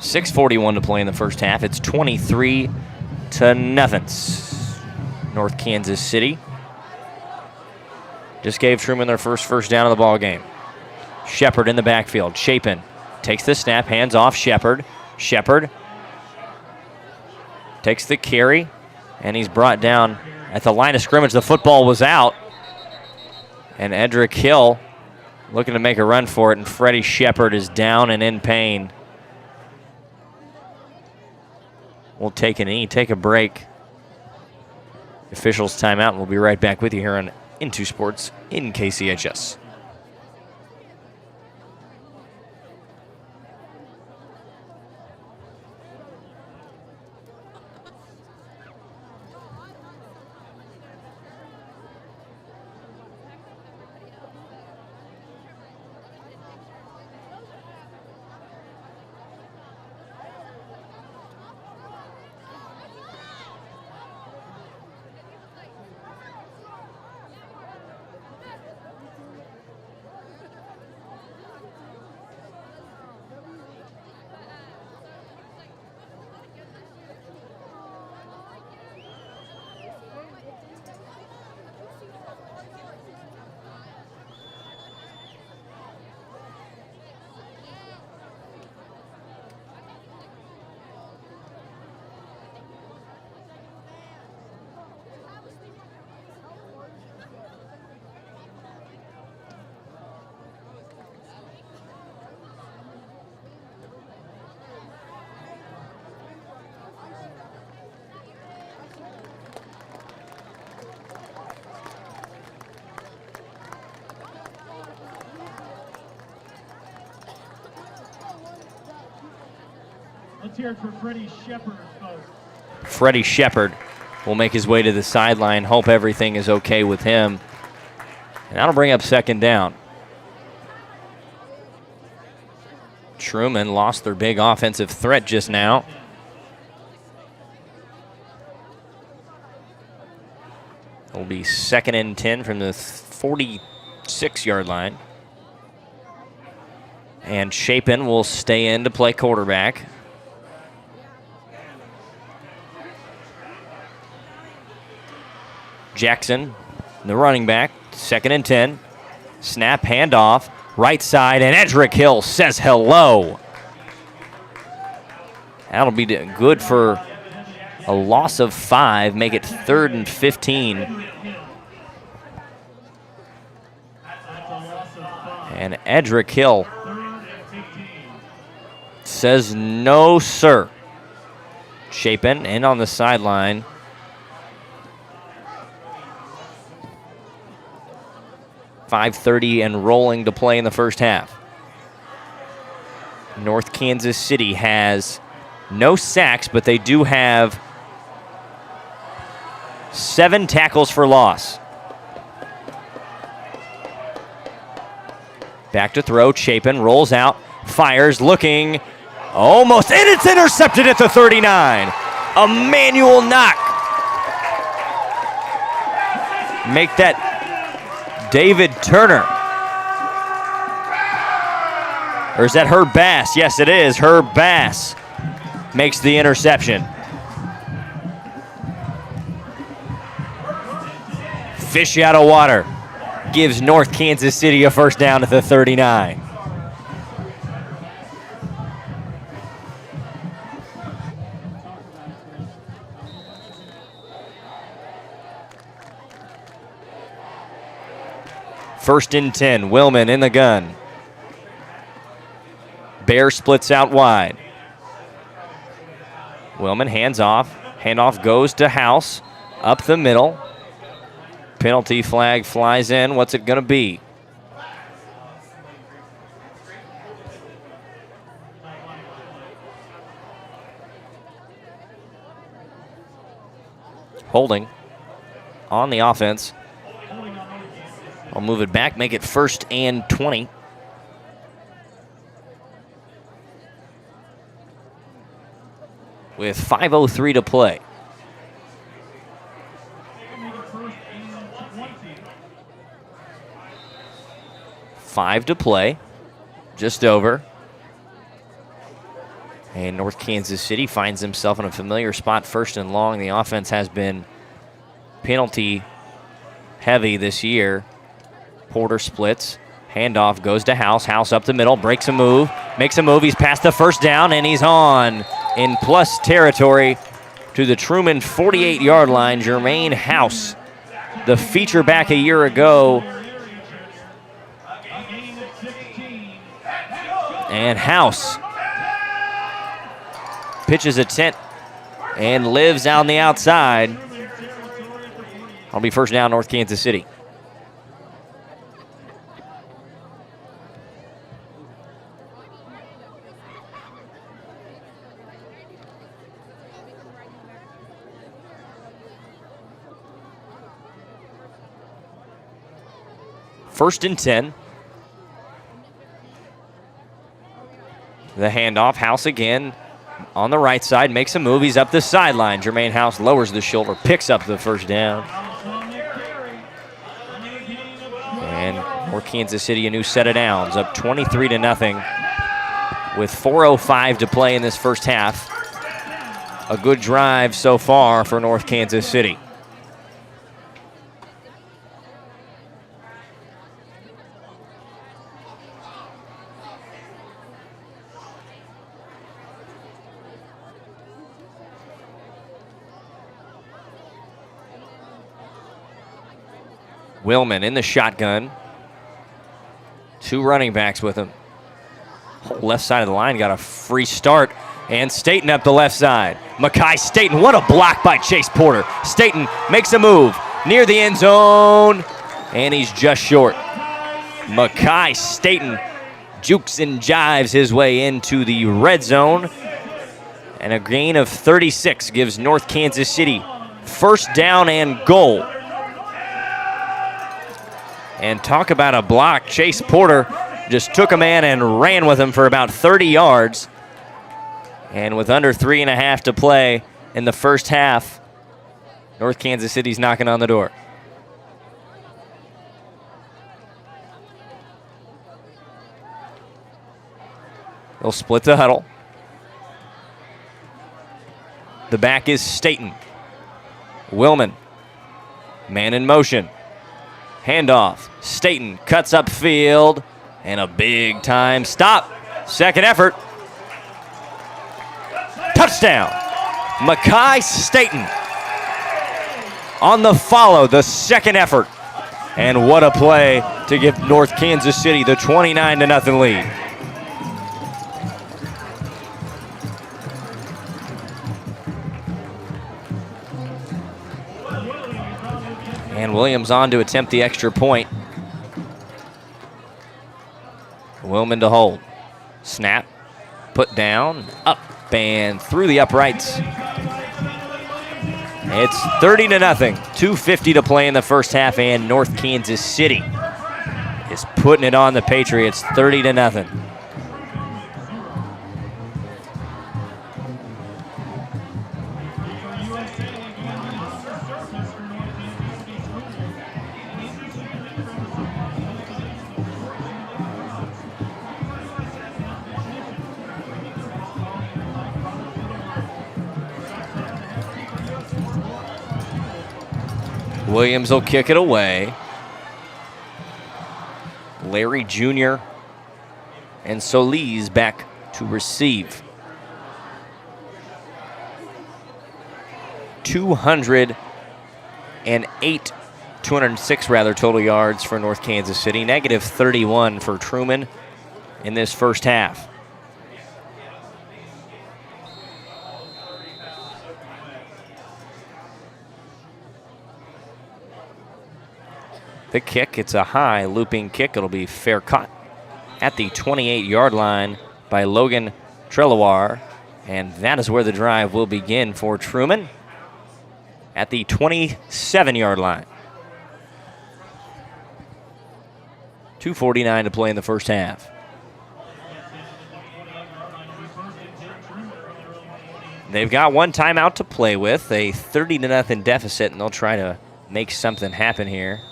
.641 to play in the first half. It's 23-0. North Kansas City just gave Truman their first down of the ball game. Shepard in the backfield. Chapin takes the snap, hands off Shepard. Shepard takes the carry, and he's brought down at the line of scrimmage. The football was out, and Edric Hill looking to make a run for it, and Freddie Shepard is down and in pain. We'll take a break. Officials timeout, and we'll be right back with you here on Into Sports in KCHS. Let's hear it for Freddie Shepard, folks. Freddie Shepard will make his way to the sideline. Hope everything is okay with him. And that'll bring up second down. Truman lost their big offensive threat just now. It'll be 2nd and 10 from the 46-yard line. And Chapin will stay in to play quarterback. Jackson, the running back, 2nd and 10. Snap, handoff, right side, and Edric Hill says hello. That'll be good for a loss of 5, make it 3rd and 15. And Edric Hill says no, sir. Chapin in on the sideline. .5:30 and rolling to play in the first half. North Kansas City has no sacks, but they do have 7 tackles for loss. Back to throw. Chapin rolls out, fires, looking, almost, and it's intercepted at the 39. A manual knock. Make that David Turner. Or is that Herb Bass? Yes, it is. Herb Bass makes the interception. Fish out of water. Gives North Kansas City a first down at the 39. First and 10, Willman in the gun. Bear splits out wide. Willman hands off. Handoff goes to House. Up the middle. Penalty flag flies in. What's it going to be? Holding on the offense. I'll move it back, make it 1st and 20. With 5:03 to play. Five to play, just over. And North Kansas City finds himself in a familiar spot, 1st and long. The offense has been penalty heavy this year. Porter splits. Handoff goes to House. House up the middle, breaks a move, makes a move. He's past the first down, and he's on in plus territory to the Truman 48-yard line. Jermaine House, the feature back a year ago. And House pitches a tent and lives on the outside. I'll be first down, North Kansas City. First and 10. The handoff, House again on the right side, makes a move. He's up the sideline. Jermaine House lowers the shoulder, picks up the first down. And North Kansas City, a new set of downs, up 23-0 with 4:05 to play in this first half. A good drive so far for North Kansas City. Willman in the shotgun. 2 running backs with him. Left side of the line got a free start. And Staten up the left side. Makai Staten, what a block by Chase Porter. Staten makes a move near the end zone. And he's just short. Makai Staten jukes and jives his way into the red zone. And a gain of 36 gives North Kansas City first down and goal. And talk about a block. Chase Porter just took a man and ran with him for about 30 yards. And with under 3.5 to play in the first half, North Kansas City's knocking on the door. They'll split the huddle. The back is Staten. Willman, man in motion. Handoff. Staten cuts upfield, and a big time stop. Second effort. Touchdown. Makai Staten on the follow, the second effort. And what a play to give North Kansas City the 29-0 lead. And Williams on to attempt the extra point. Willman to hold. Snap, put down, up and through the uprights. It's 30-0, 2:50 to play in the first half, and North Kansas City is putting it on the Patriots, 30-0. Williams will kick it away. Larry Jr. and Solis back to receive. 206 total yards for North Kansas City. Negative 31 for Truman in this first half. The kick, it's a high looping kick. It'll be fair caught at the 28-yard line by Logan Treloar. And that is where the drive will begin for Truman at the 27-yard line. 2:49 to play in the first half. They've got one timeout to play with, a 30-0 deficit, and they'll try to make something happen here.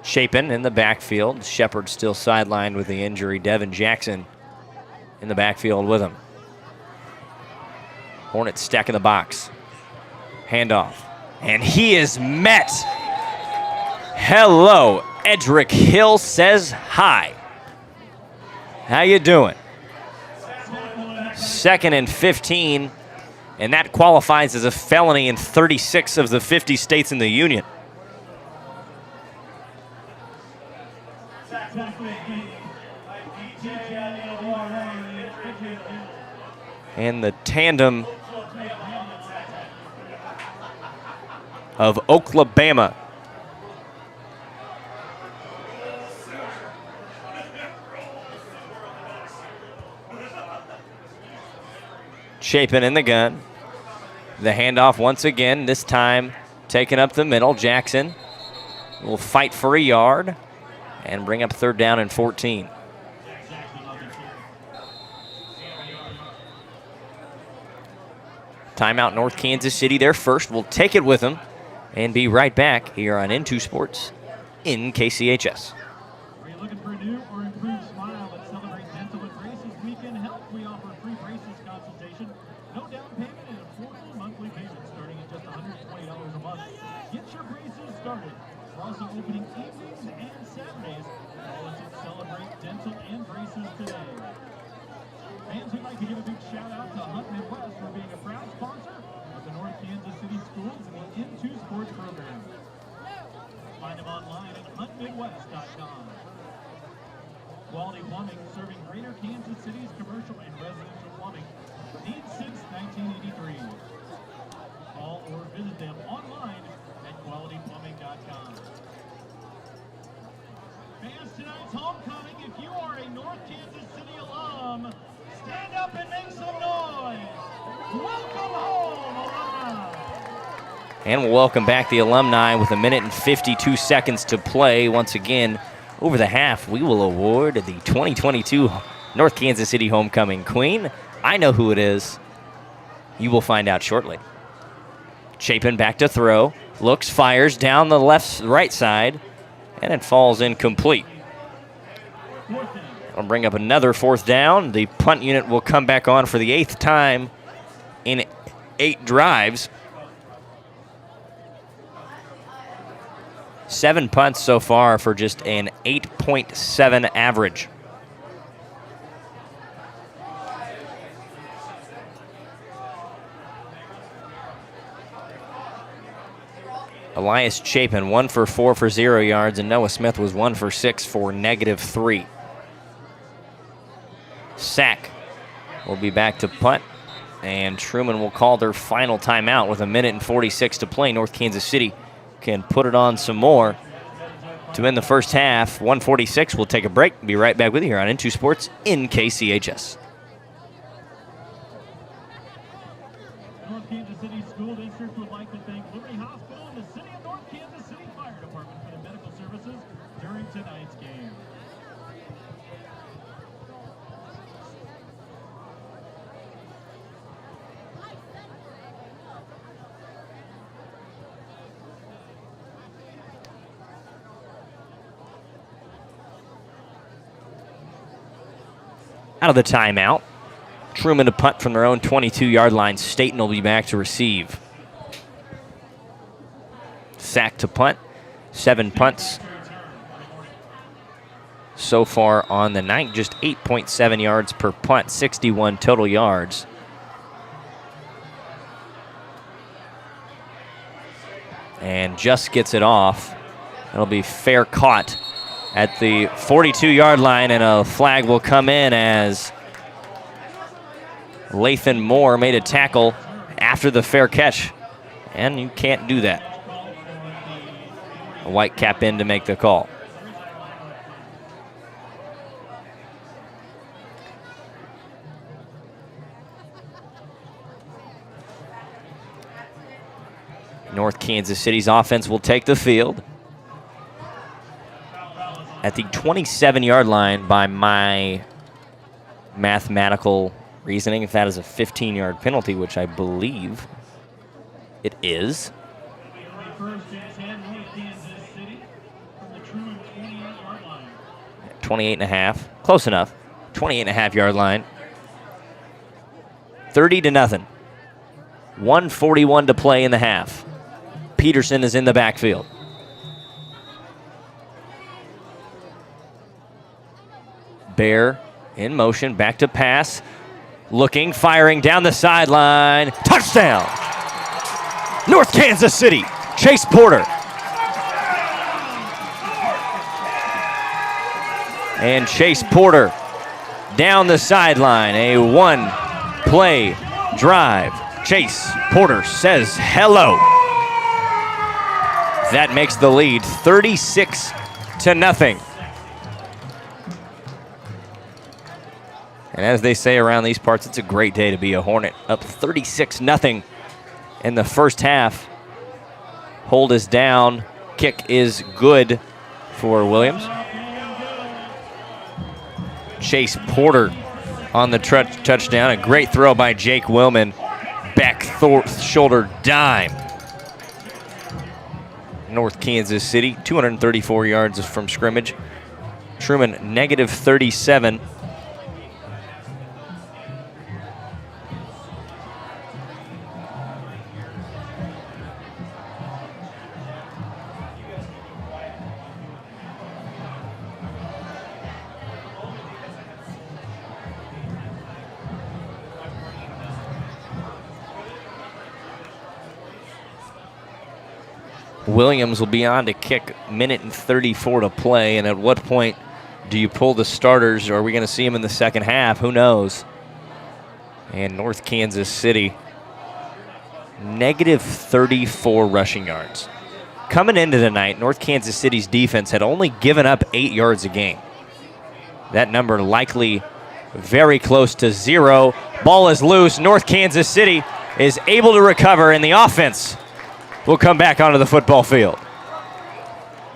Chapin in the backfield. Shepard still sidelined with the injury. Devin Jackson in the backfield with him. Hornets stack in the box. Handoff. And he is met. Hello. Edric Hill says hi. How you doing? 2nd and 15. And that qualifies as a felony in 36 of the 50 states in the union. And the tandem of Oklahoma. Chapin in the gun. The handoff once again, this time taken up the middle. Jackson will fight for a yard and bring up 3rd down and 14. Timeout North Kansas City, their first. We'll take it with them and be right back here on N2 Sports in KCHS. Are you looking for a new or improved smile at Celebrate Dental and Braces Weekend Help? We offer free braces consultation, no down payment, and affordable monthly payment starting at just $120 a month. Get your braces started. We're also opening evenings and Saturdays. Call us at Celebrate Dental and Braces today. Fans, we'd like to give a big shout out to Hunt Midwest for being a proud sponsor of the North Kansas City Schools and the N2 Sports program. Find them online at huntmidwest.com. Quality Plumbing, serving Greater Kansas City's commercial and residential plumbing needs since 1983. Call or visit them online at qualityplumbing.com. Welcome home, alumni. And we'll welcome back the alumni with 1 minute and 52 seconds to play. Once again, over the half, we will award the 2022 North Kansas City Homecoming Queen. I know who it is. You will find out shortly. Chapin back to throw. Looks, fires down the right side, and it falls incomplete. I'll bring up another 4th down. The punt unit will come back on for the 8th time in 8 drives. 7 punts so far for just an 8.7 average. Elias Chapin, 1 for 4 for 0 yards, and Noah Smith was 1 for 6 for -3. Sack will be back to punt, and Truman will call their final timeout with 1 minute and 46 to play. North Kansas City can put it on some more to end the first half. 1:46, we'll take a break. Be right back with you here on N2 Sports in KCHS. North Kansas City School District would like to thank Liberty Hospital and the City of North Kansas City Fire Department for the medical services during tonight's game. Out of the timeout, Truman to punt from their own 22-yard line. Staten will be back to receive. Sack to punt. 7 punts so far on the night. Just 8.7 yards per punt, 61 total yards. And just gets it off. It'll be fair caught at the 42-yard line, and a flag will come in as Lathan Moore made a tackle after the fair catch, and you can't do that. A white cap in to make the call. North Kansas City's offense will take the field at the 27-yard line by my mathematical reasoning, if that is a 15-yard penalty, which I believe it is. First and 10, North Kansas City from the Truman 28-yard line. 28.5, close enough. 28.5-yard line. 30-0. 1:41 to play in the half. Peterson is in the backfield. Bear in motion, back to pass. Looking, firing down the sideline. Touchdown! North Kansas City, Chase Porter. And Chase Porter down the sideline. A 1-play drive. Chase Porter says hello. That makes the lead 36-0. And as they say around these parts, it's a great day to be a Hornet. Up 36-0 in the first half. Hold is down. Kick is good for Williams. Chase Porter on the touchdown. A great throw by Jake Willman. Back shoulder dime. North Kansas City, 234 yards from scrimmage. Truman, -37. Williams will be on to kick, 1:34 to play, and at what point do you pull the starters, or are we going to see him in the second half? Who knows? And North Kansas City, -34 rushing yards. Coming into tonight, North Kansas City's defense had only given up 8 yards a game. That number likely very close to 0. Ball is loose. North Kansas City is able to recover, and the offense will come back onto the football field.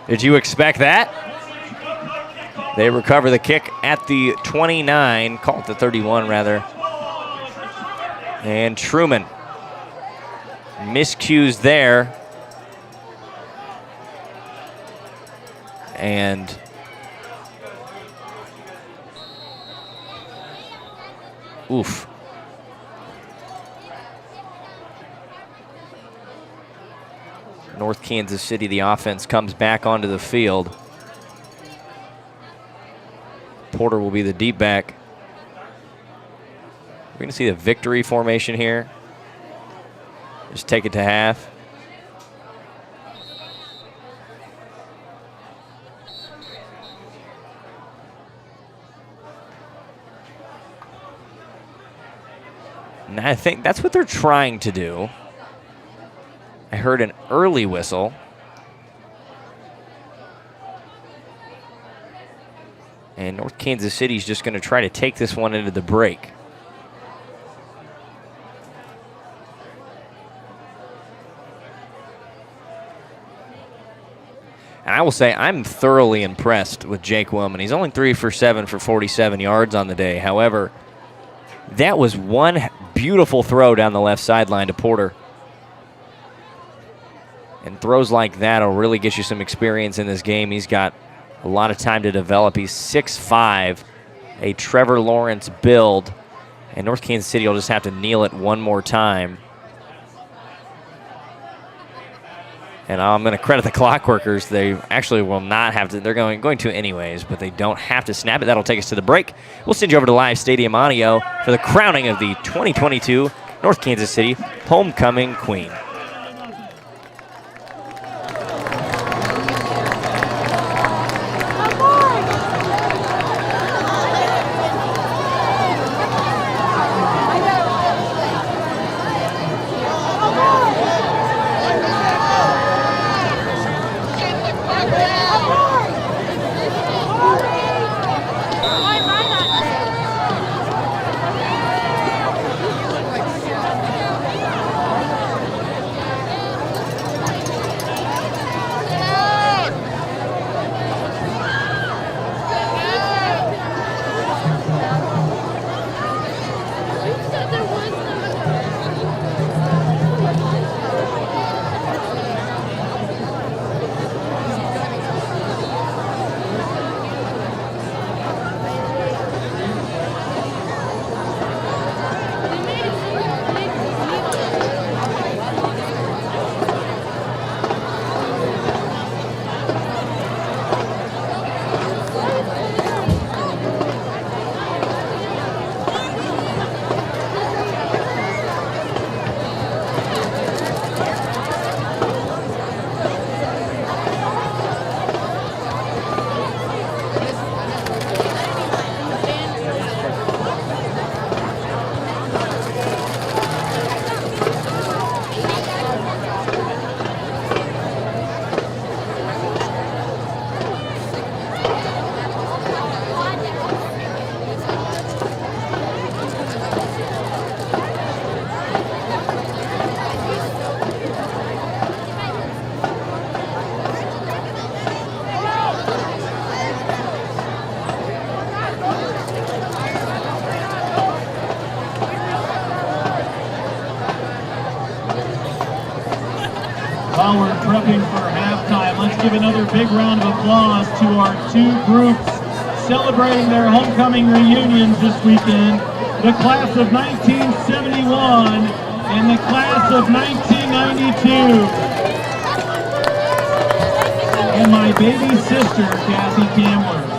Did you expect that? They recover the kick at the 29, call it the 31 rather. And Truman miscues there. And oof. North Kansas City, the offense comes back onto the field. Porter will be the deep back. We're going to see the victory formation here. Just take it to half. And I think that's what they're trying to do. I heard an early whistle. And North Kansas City is just going to try to take this one into the break. And I will say I'm thoroughly impressed with Jake Willman. He's only 3 for 7 for 47 yards on the day. However, that was one beautiful throw down the left sideline to Porter. And throws like that will really get you some experience in this game. He's got a lot of time to develop. He's 6'5", a Trevor Lawrence build. And North Kansas City will just have to kneel it one more time. And I'm going to credit the Clockworkers. They actually will not have to. They're going to anyways, but they don't have to snap it. That'll take us to the break. We'll send you over to live stadium audio for the crowning of the 2022 North Kansas City Homecoming Queen. While we're prepping for halftime, let's give another big round of applause to our two groups celebrating their homecoming reunions this weekend. The class of 1971 and the class of 1992. And my baby sister, Kathy Campbell.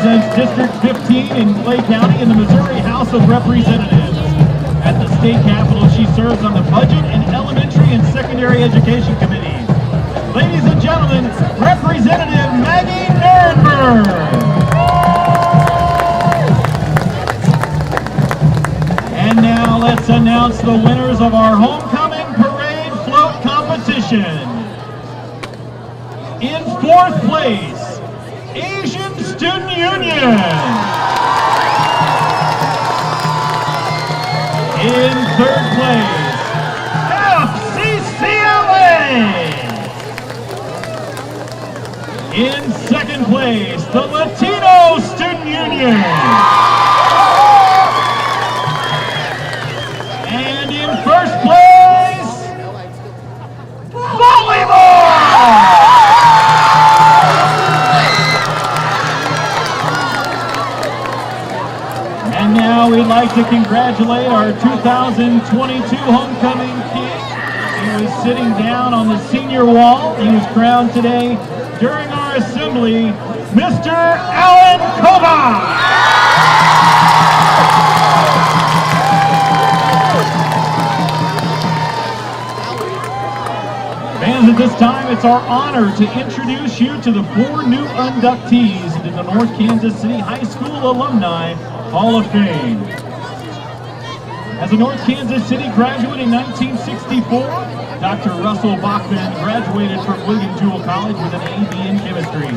represents District 15 in Clay County in the Missouri House of Representatives. At the state capitol, she serves on the Budget and Elementary and Secondary Education Committees. Ladies and gentlemen, Representative Maggie Nurnberg. And now let's announce the winners of our homecoming parade float competition. In 4th place, Asian Student Union. In 3rd place, FCCLA. In 2nd place, the Latino Student Union. And in 1st place, volleyball! And now we'd like to congratulate our 2022 homecoming king. He was sitting down on the senior wall. He was crowned today during our assembly, Mr. Alan Kovac. Fans, at this time, it's our honor to introduce you to the 4 new inductees into the North Kansas City High School Alumni Hall of Fame. As a North Kansas City graduate in 1964, Dr. Russell Bachman graduated from William Jewell College with an A.B. in chemistry.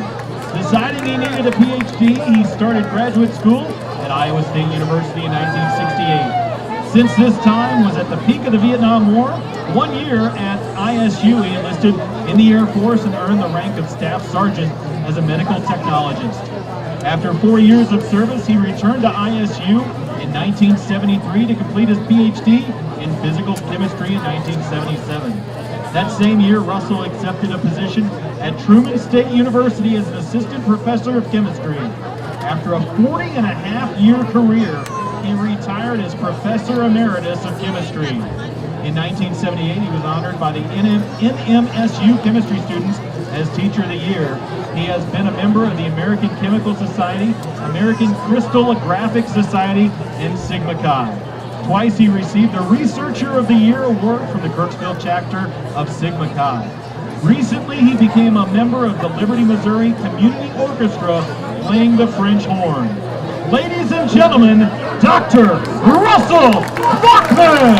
Deciding he needed a Ph.D., he started graduate school at Iowa State University in 1968. Since this time was at the peak of the Vietnam War, 1 year at ISU, he enlisted in the Air Force and earned the rank of Staff Sergeant as a medical technologist. After 4 years of service, he returned to ISU in 1973 to complete his Ph.D. in physical chemistry in 1977. That same year, Russell accepted a position at Truman State University as an assistant professor of chemistry. After a 40-and-a-half-year career, he retired as professor emeritus of chemistry. In 1978, he was honored by the NMSU chemistry students as Teacher of the Year. He has been a member of the American Chemical Society, American Crystallographic Society, and Sigma Chi. Twice he received the Researcher of the Year award from the Kirksville chapter of Sigma Chi. Recently, he became a member of the Liberty, Missouri Community Orchestra, playing the French horn. Ladies and gentlemen, Dr. Russell Bachman!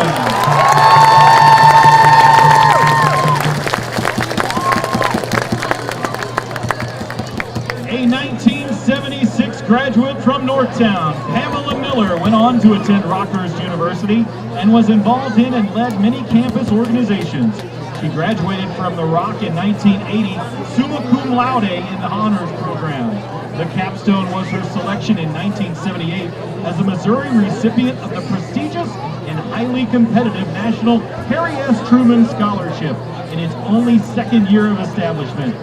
A 1976 graduate from Northtown, Pamela Miller went on to attend Rockhurst University and was involved in and led many campus organizations. She graduated from the Rock in 1980, summa cum laude in the honors program. The capstone was her selection in 1978 as a Missouri recipient of the prestigious and highly competitive National Harry S. Truman Scholarship in its only 2nd year of establishment.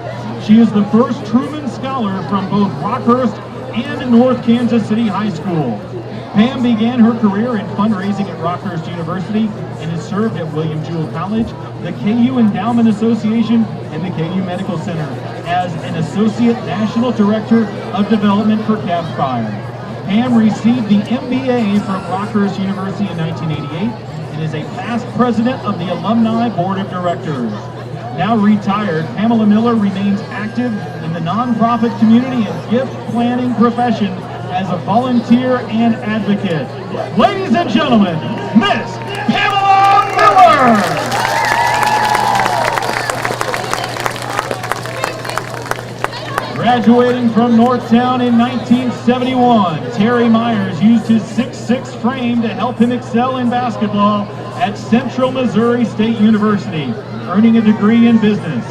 She is the first Truman Scholar from both Rockhurst and North Kansas City High School. Pam began her career in fundraising at Rockhurst University and has served at William Jewell College, the KU Endowment Association, and the KU Medical Center as an Associate National Director of Development for CAP Fire. Pam received the MBA from Rockhurst University in 1988 and is a past president of the Alumni Board of Directors. Now retired, Pamela Miller remains active in the nonprofit community and gift planning profession as a volunteer and advocate. Ladies and gentlemen, Miss Pamela Miller! Graduating from Northtown in 1971, Terry Myers used his 6'6" frame to help him excel in basketball at Central Missouri State University, earning a degree in business.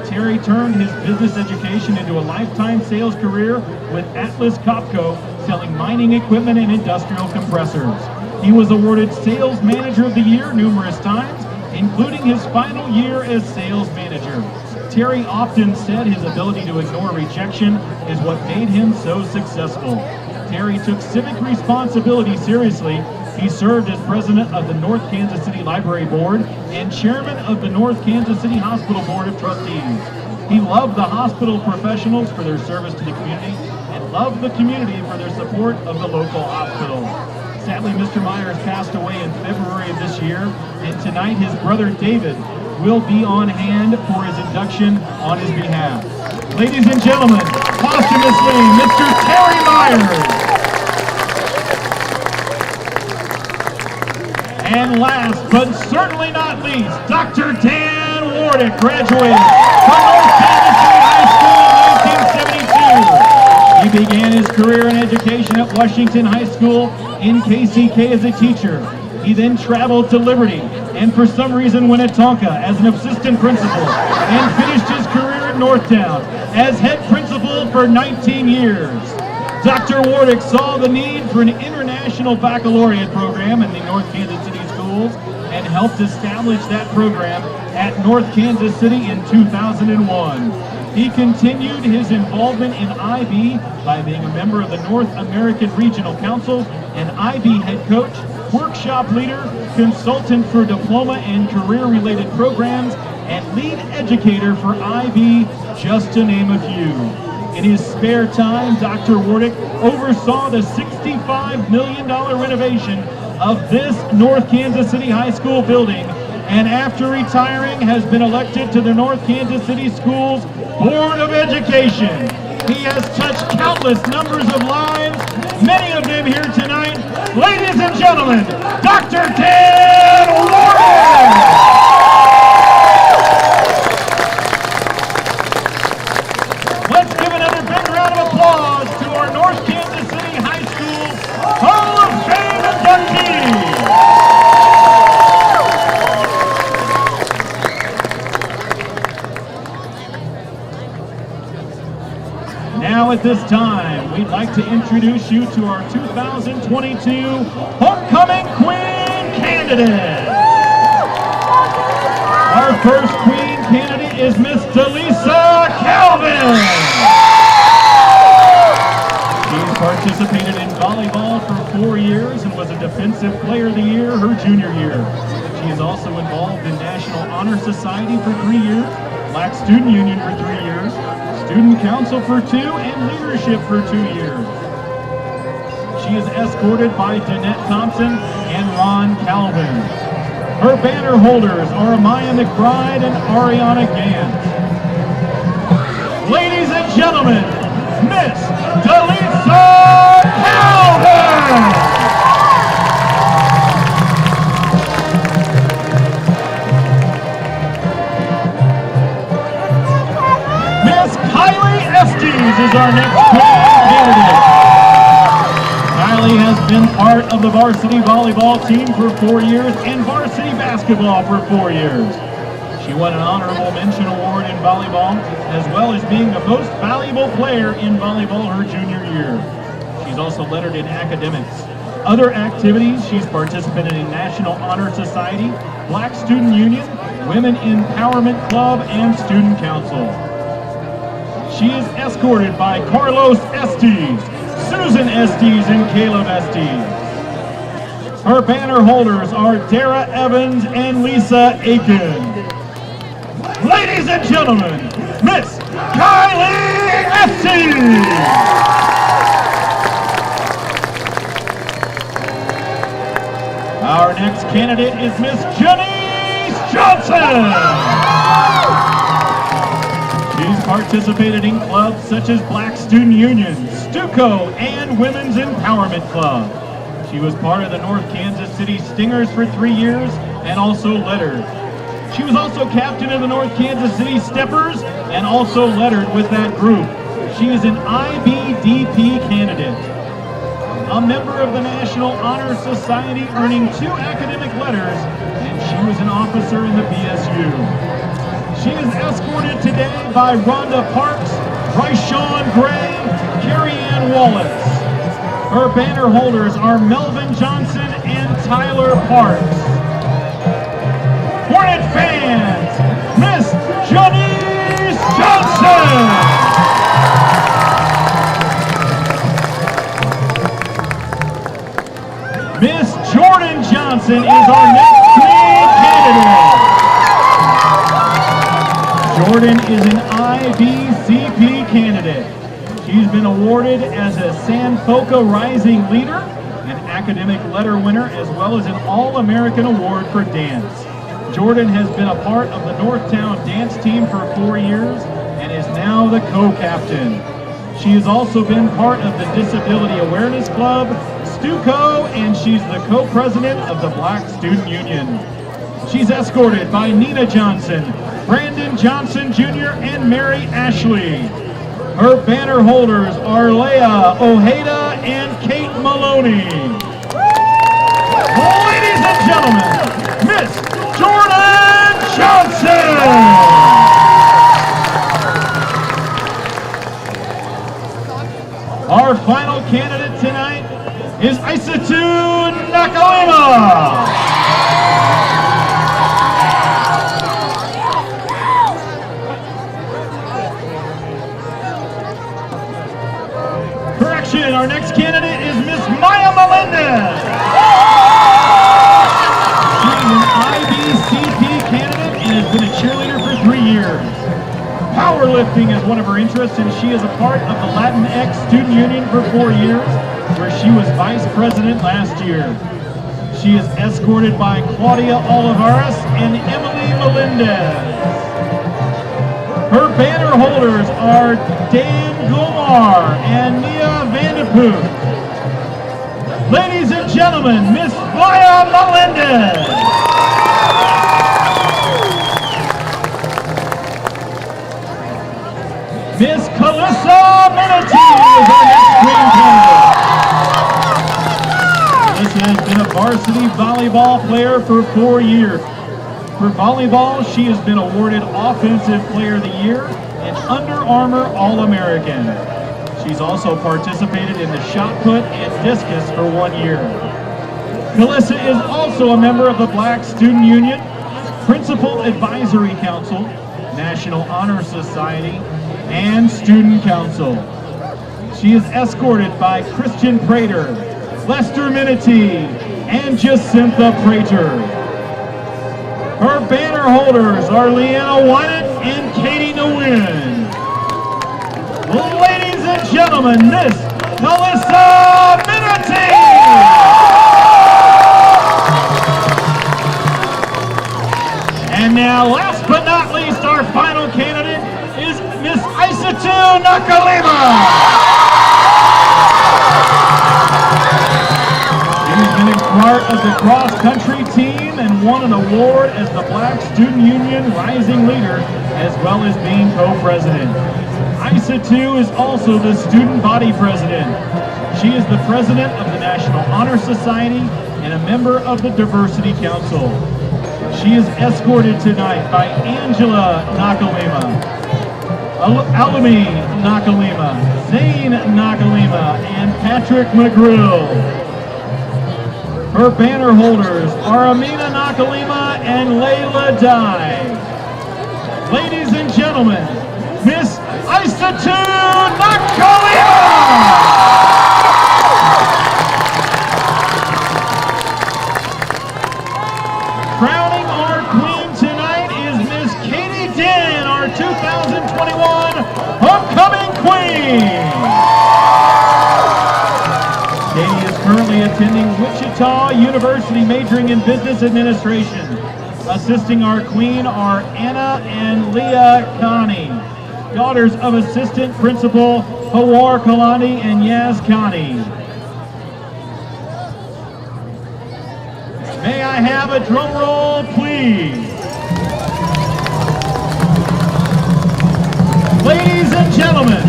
Terry turned his business education into a lifetime sales career with Atlas Copco, selling mining equipment and industrial compressors. He was awarded Sales Manager of the Year numerous times, including his final year as sales manager. Terry often said his ability to ignore rejection is what made him so successful. Terry took civic responsibility seriously. He served as president of the North Kansas City Library Board and chairman of the North Kansas City Hospital Board of Trustees. He loved the hospital professionals for their service to the community and love the community for their support of the local hospital. Sadly, Mr. Myers passed away in February of this year, and tonight his brother David will be on hand for his induction on his behalf. Ladies and gentlemen, posthumously, Mr. Terry Myers. And last but certainly not least, Dr. Dan Wardick graduated from North Kansas City High School in 1972. He began his career in education at Washington High School in KCK as a teacher. He then traveled to Liberty and for some reason Winnetonka as an assistant principal and finished his career at Northtown as head principal for 19 years. Dr. Wardick saw the need for an international baccalaureate program in the North Kansas City schools and helped establish that program at North Kansas City in 2001. He continued his involvement in IB by being a member of the North American Regional Council, an IB head coach, workshop leader, consultant for diploma and career-related programs, and lead educator for IB, just to name a few. In his spare time, Dr. Wardick oversaw the $65 million renovation of this North Kansas City High School building, and after retiring has been elected to the North Kansas City Schools Board of Education. He has touched countless numbers of lives, many of them here tonight. Ladies and gentlemen, Dr. Dan Wardick! Let's give another big round of applause to our North Kansas City High School Hall of Fame inductee. Now at this time, we'd like to introduce you to our 2022 Homecoming Queen candidate. Our first Queen candidate is Miss Delisa Calvin. She's participated in volleyball for 4 years and was a Defensive Player of the Year her junior year. She is also involved in National Honor Society for 3 years, Black Student Union for 3 years, Student Council for 2, and Leadership for 2 years. She is escorted by Danette Thompson and Ron Calvin. Her banner holders are Maya McBride and Ariana Gant. Ladies and gentlemen, Miss Delisa Calvin! Estes is our next Queen candidate. Kylie has been part of the varsity volleyball team for 4 years and varsity basketball for 4 years. She won an honorable mention award in volleyball, as well as being the most valuable player in volleyball her junior year. She's also lettered in academics. Other activities, she's participated in National Honor Society, Black Student Union, Women Empowerment Club, and Student Council. She is escorted by Carlos Estes, Susan Estes, and Caleb Estes. Her banner holders are Dara Evans and Lisa Aiken. Ladies and gentlemen, Miss Kylie Estes! Our next candidate is Miss Janice Johnson. She's participated in clubs such as Black Student Union, Stuco, and Women's Empowerment Club. She was part of the North Kansas City Stingers for 3 years and also lettered. She was also captain of the North Kansas City Steppers and also lettered with that group. She is an IBDP candidate. A member of the National Honor Society, earning 2 academic letters, and she was an officer in the BSU. She is escorted today by Rhonda Parks, Bryshawn Gray, Carrie Ann Wallace. Her banner holders are Melvin Johnson and Tyler Parks. Hornet fans, Miss Janice Johnson! Miss Jordan Johnson is our next Queen candidate. Jordan is an IBCP candidate. She She's been awarded as a San Foca Rising Leader, an academic letter winner, as well as an All-American Award for dance. Jordan has been a part of the Northtown dance team for 4 years and is now the co-captain. She has also been part of the Disability Awareness Club, STUCO, and she's the co-president of the Black Student Union. She's escorted by Nina Johnson, Brandon Johnson Jr., and Mary Ashley. Her banner holders are Leah Ojeda and Kate Maloney. Ladies and gentlemen, Miss Jordan Johnson! Our final candidate tonight is Isatu Nakalima. Correction, our next candidate is Miss Maya Melendez. She's an IBCP candidate and has been a cheerleader for 3 years. Powerlifting is one of her interests, and she is a part of the Latinx Student Union for 4 years, where she was vice president last year. She is escorted by Claudia Olivares and Emily Melendez. Her banner holders are Dan Gomar and Nia Vanderpoot. Ladies and gentlemen, Miss Maya Melendez. Miss Calissa Menity is our next green candidate. Calissa has been a varsity volleyball player for 4 years. For volleyball, she has been awarded Offensive Player of the Year and Under Armour All-American. She's also participated in the shot put and discus for 1 year. Calissa is also a member of the Black Student Union, Principal Advisory Council, National Honor Society, and Student Council. She is escorted by Christian Prater, Lester Minity, and Jacintha Prater. Her banner holders are Leanna Wynett and Katie Nguyen. Ladies and gentlemen, Miss Calissa Minity! And now, last but not least, our final candidate is Miss Isatu Nakalima. She's been a part of the cross-country team and won an award as the Black Student Union Rising Leader, as well as being co-president. Isatu is also the student body president. She is the president of the National Honor Society and a member of the Diversity Council. She is escorted tonight by Angela Nakalima, Alumi Nakalima, Zane Nakalima, and Patrick McGrill. Her banner holders are Amina Nakalima and Layla Dye. Ladies and gentlemen, Miss Isatu Nakalima! Crowning our queen tonight is Miss Katie Den, our 2021 Homecoming Queen. Katie is currently attending Wichita University, majoring in business administration. Assisting our queen are Anna and Leah Khani, daughters of Assistant Principal Hawar Kalani and Yaz Khani. May I have a drum roll, please? Ladies and gentlemen,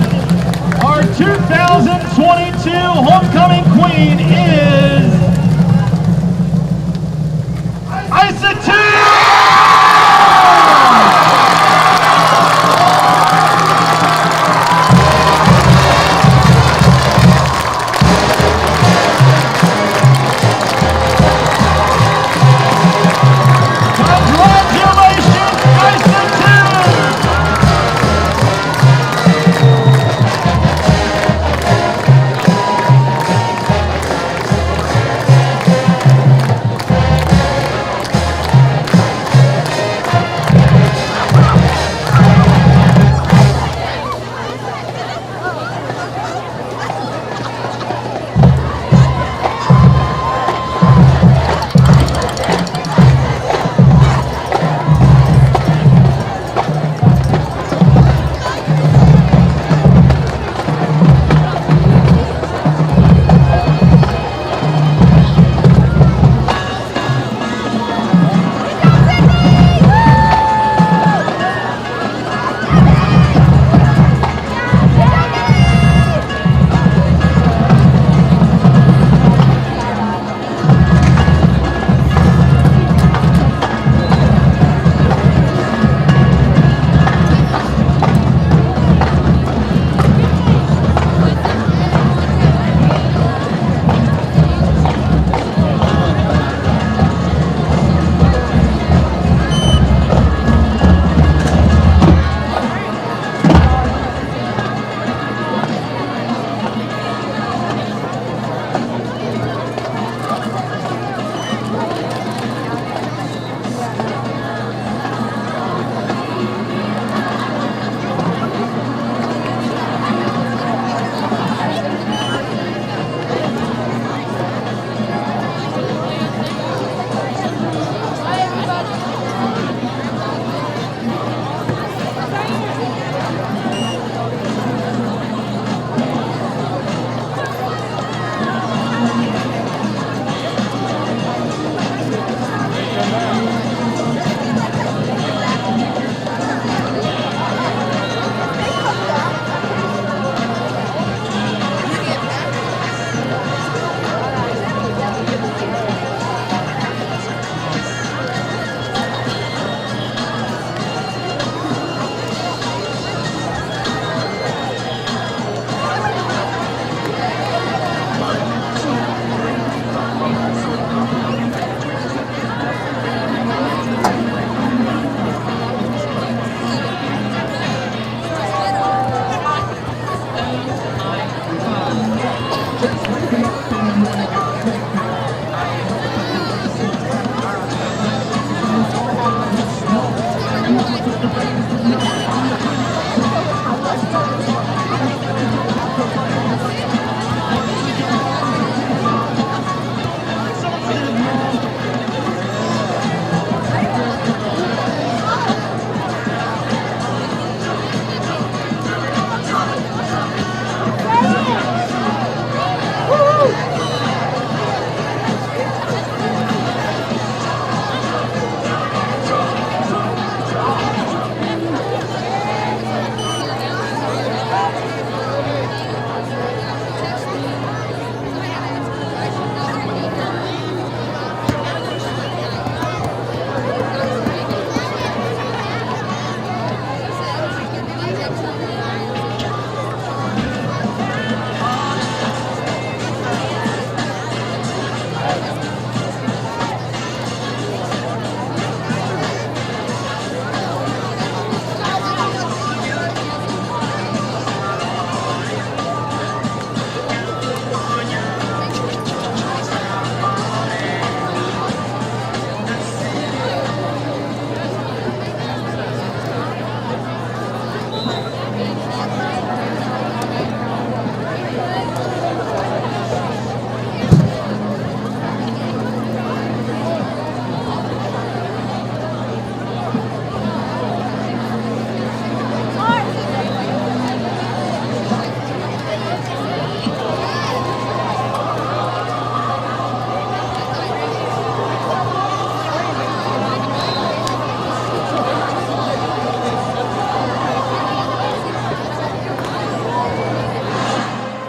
our 2022 Homecoming Queen is Isatu!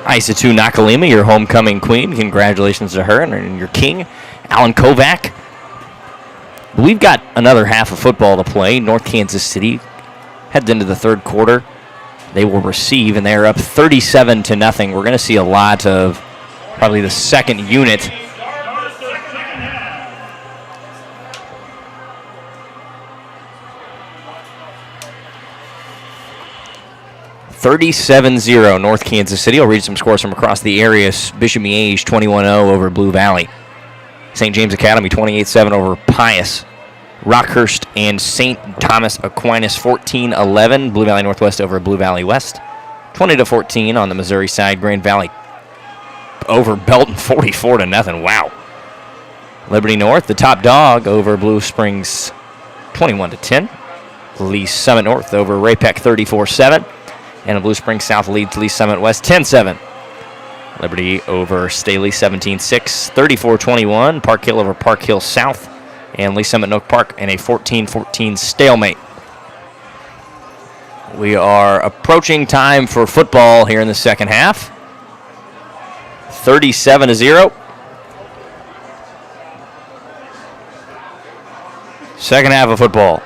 Isatu Nakalima, your homecoming queen. Congratulations to her and your king, Alan Kovac. We've got another half of football to play. North Kansas City heads into the third quarter. They will receive, and they're up 37-0. We're going to see a lot of probably the second unit. (37-0) North Kansas City. I'll read some scores from across the area. Bishop Miege 21-0 over Blue Valley. St. James Academy 28-7 over Pius. Rockhurst and St. Thomas Aquinas 14-11. Blue Valley Northwest over Blue Valley West. 20-14 on the Missouri side. Grand Valley over Belton 44-0. Wow. Liberty North, the top dog, over Blue Springs 21-10. Lee Summit North over Raypeck 34-7. And Blue Springs South leads Lee Summit West 10-7. Liberty over Staley 17-6. 34-21. Park Hill over Park Hill South. And Lee Summit Oak Park in a 14-14 stalemate. We are approaching time for football here in the second half. 37-0. Second half of football.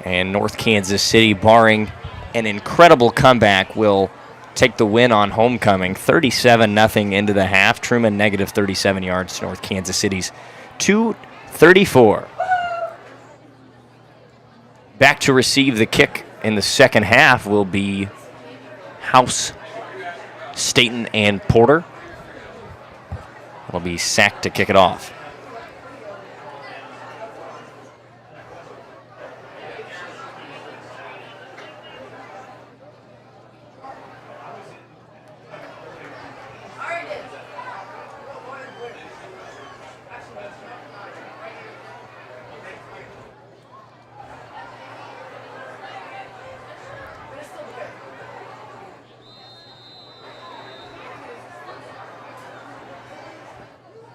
And North Kansas City, barring an incredible comeback, will take the win on homecoming. 37-0 into the half. Truman negative 37 yards to North Kansas City's 234. Back to receive the kick in the second half will be House, Staten, and Porter. Will be sacked to kick it off.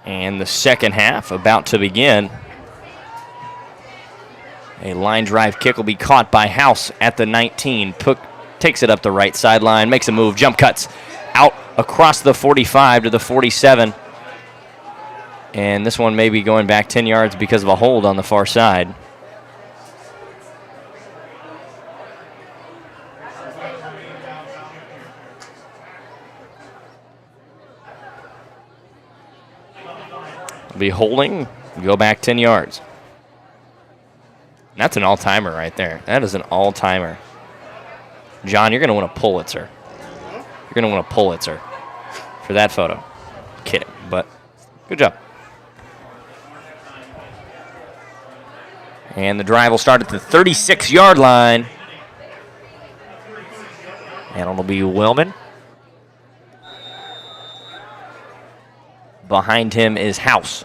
And the second half about to begin. A line drive kick will be caught by House at the 19. Puck takes it up the right sideline, makes a move, jump cuts out across the 45 to the 47. And this one may be going back 10 yards because of a hold on the far side. Be holding, go back 10 yards. That's an all-timer right there. That is an all-timer. John, you're going to win a Pulitzer. You're going to win a Pulitzer for that photo. Kidding, but good job. And the drive will start at the 36-yard line. And it'll be Wellman. Behind him is House.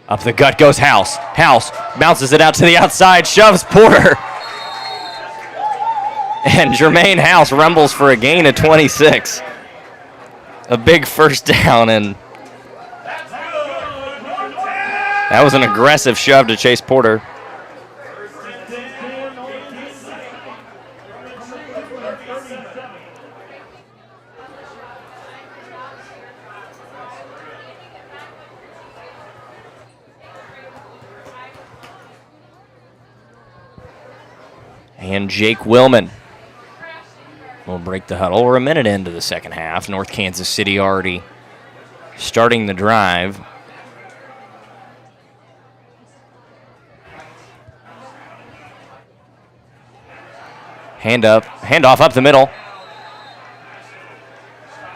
Up the gut goes House. House bounces it out to the outside, shoves Porter. And Jermaine House rumbles for a gain of 26. A big first down, and that was an aggressive shove to chase Porter. And Jake Willman will break the huddle. We're a minute into the second half. North Kansas City already starting the drive. Handoff up the middle.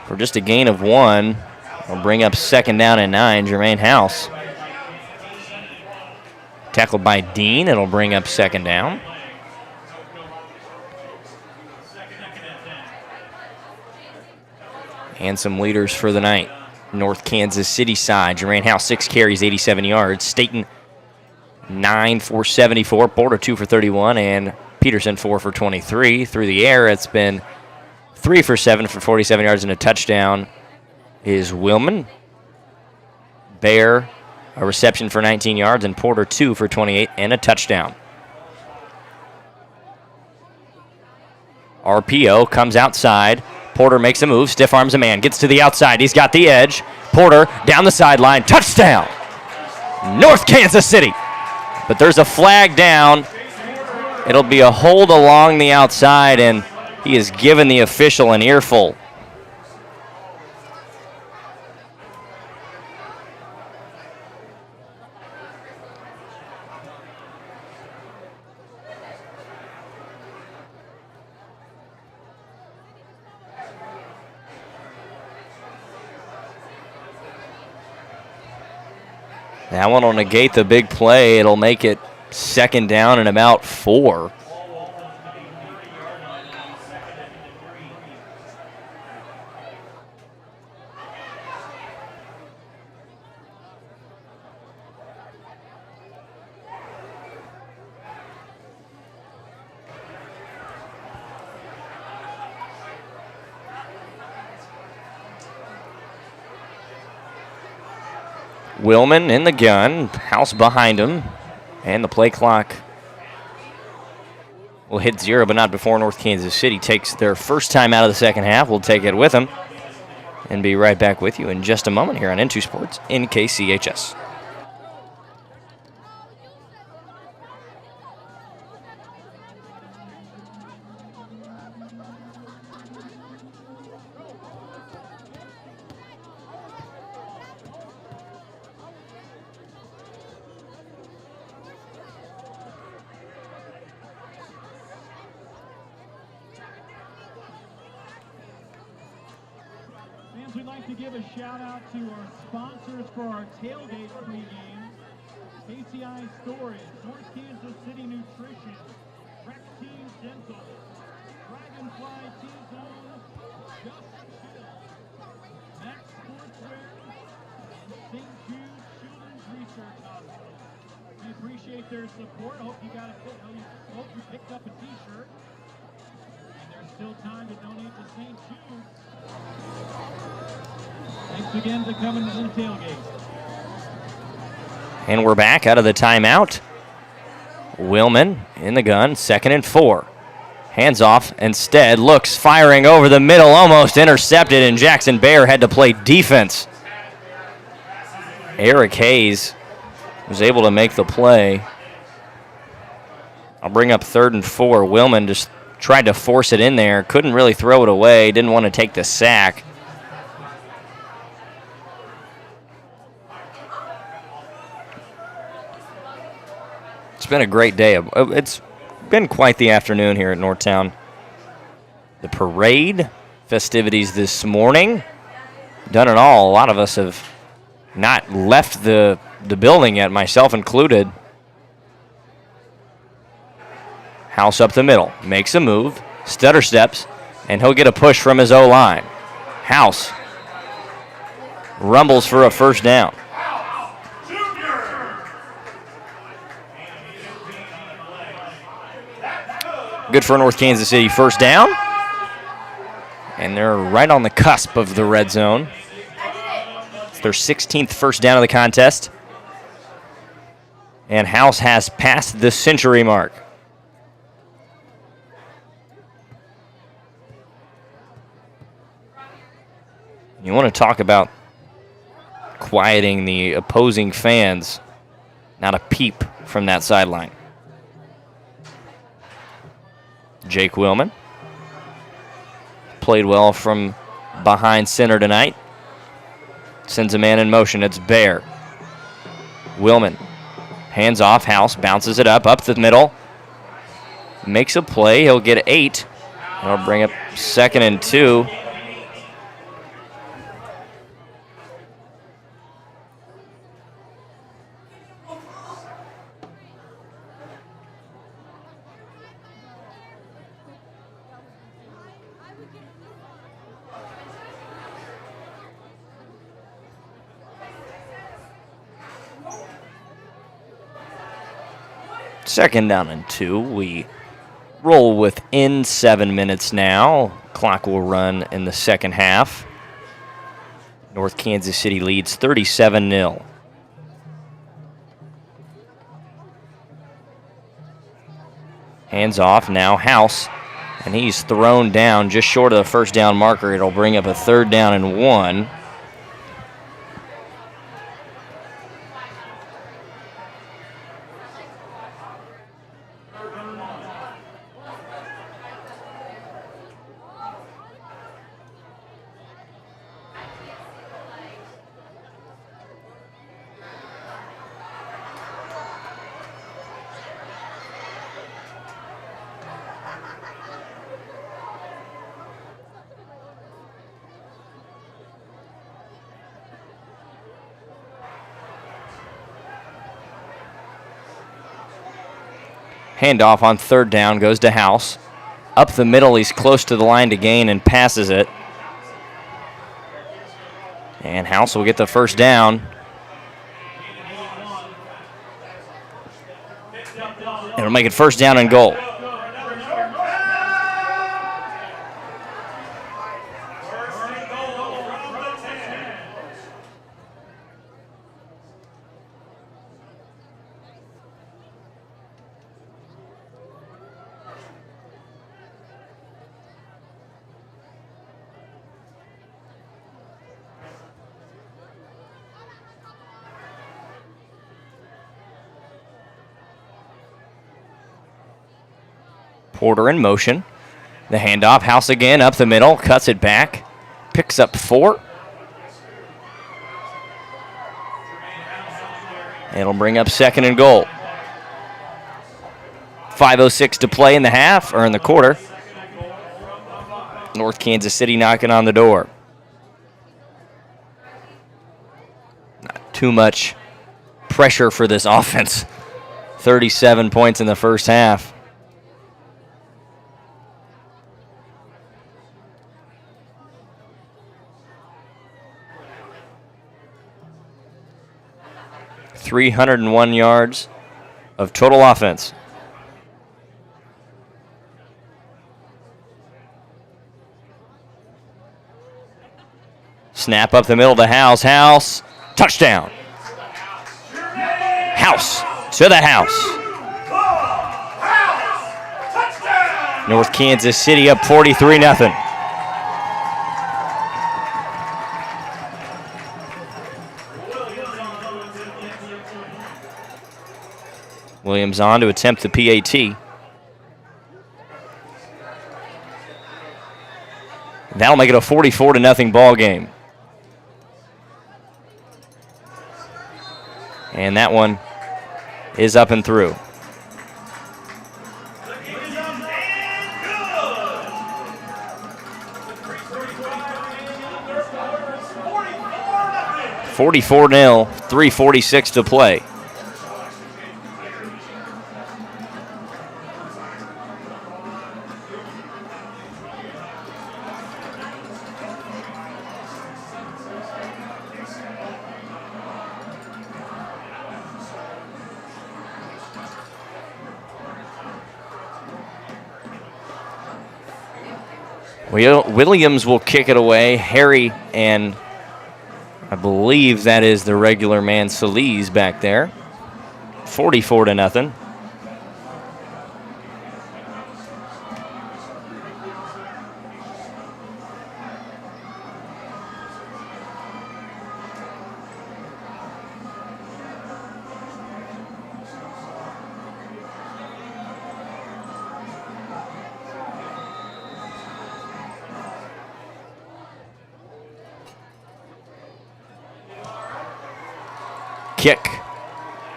for just a gain of 1. Will bring up 2nd down and 9. Jermaine House. Tackled by Dean. It'll bring up 2nd down. And some leaders for the night. North Kansas City side. Jermaine House, 6 carries, 87 yards. Staten, 9 for 74. Porter, 2 for 31. And Peterson, 4 for 23. Through the air, it's been 3 for 7 for 47 yards and a touchdown is Willman. Bear, a reception for 19 yards, and Porter 2 for 28 and a touchdown. RPO comes outside. Porter makes a move, stiff arms a man, gets to the outside. He's got the edge. Porter down the sideline, touchdown, North Kansas City. But there's a flag down. It'll be a hold along the outside, and he has given the official an earful. That one will negate the big play. It'll make it 2nd down and about 4. Willman in the gun, House behind him, and the play clock will hit 0, but not before North Kansas City takes their first time out of the second half. We'll take it with them and be right back with you in just a moment here on N2 Sports in KCHS. We'd like to give a shout out to our sponsors for our tailgate pregame. KCI Storage, North Kansas City Nutrition, Rec Team Dental, Dragonfly T-Zone, Just Chill, Max Sportswear, and St. Jude Children's Research Hospital. We appreciate their support. Hope you picked up a t-shirt. And there's still time to donate to St. Jude. Thanks again for coming to the tailgate. And we're back out of the timeout. Willman in the gun, 2nd and 4. Hands off, instead looks, firing over the middle, almost intercepted, and Jackson Bear had to play defense. Eric Hayes was able to make the play. I'll bring up 3rd and 4. Willman just tried to force it in there, couldn't really throw it away, didn't want to take the sack. It's been a great day. It's been quite the afternoon here at Northtown. The parade, festivities this morning, done it all. A lot of us have not left the building yet, myself included. House up the middle, makes a move, stutter steps, and he'll get a push from his O-line. House rumbles for a 1st down. Good for North Kansas City, 1st down. And they're right on the cusp of the red zone. It's their 16th 1st down of the contest. And House has passed the century mark. You want to talk about quieting the opposing fans. Not a peep from that sideline. Jake Willman played well from behind center tonight. Sends a man in motion. It's Bear. Willman hands off. House bounces it up the middle. Makes a play. He'll get 8. That'll bring up 2nd and 2. Second down and 2. We roll within 7 minutes now. Clock will run in the second half. North Kansas City leads 37-0. Hands off now, House. And he's thrown down just short of the first down marker. It'll bring up a 3rd down and 1. Handoff on 3rd down goes to House. Up the middle, he's close to the line to gain and passes it. And House will get the 1st down. It'll make it 1st down and goal. Porter in motion. The handoff, House again, up the middle, cuts it back, picks up 4. It'll bring up 2nd and goal. 5:06 to play in the half, or in the quarter. North Kansas City knocking on the door. Not too much pressure for this offense. 37 points in the first half. .301 yards of total offense. Snap up the middle to House. House, touchdown. House to the house. North Kansas City up 43-0. Williams on to attempt the PAT. That'll make it a 44-0 ball game. And that one is up and through. .44-0, 3:46 to play. Williams will kick it away. Harry and I believe that is the regular man Solis back there. 44-0. Kick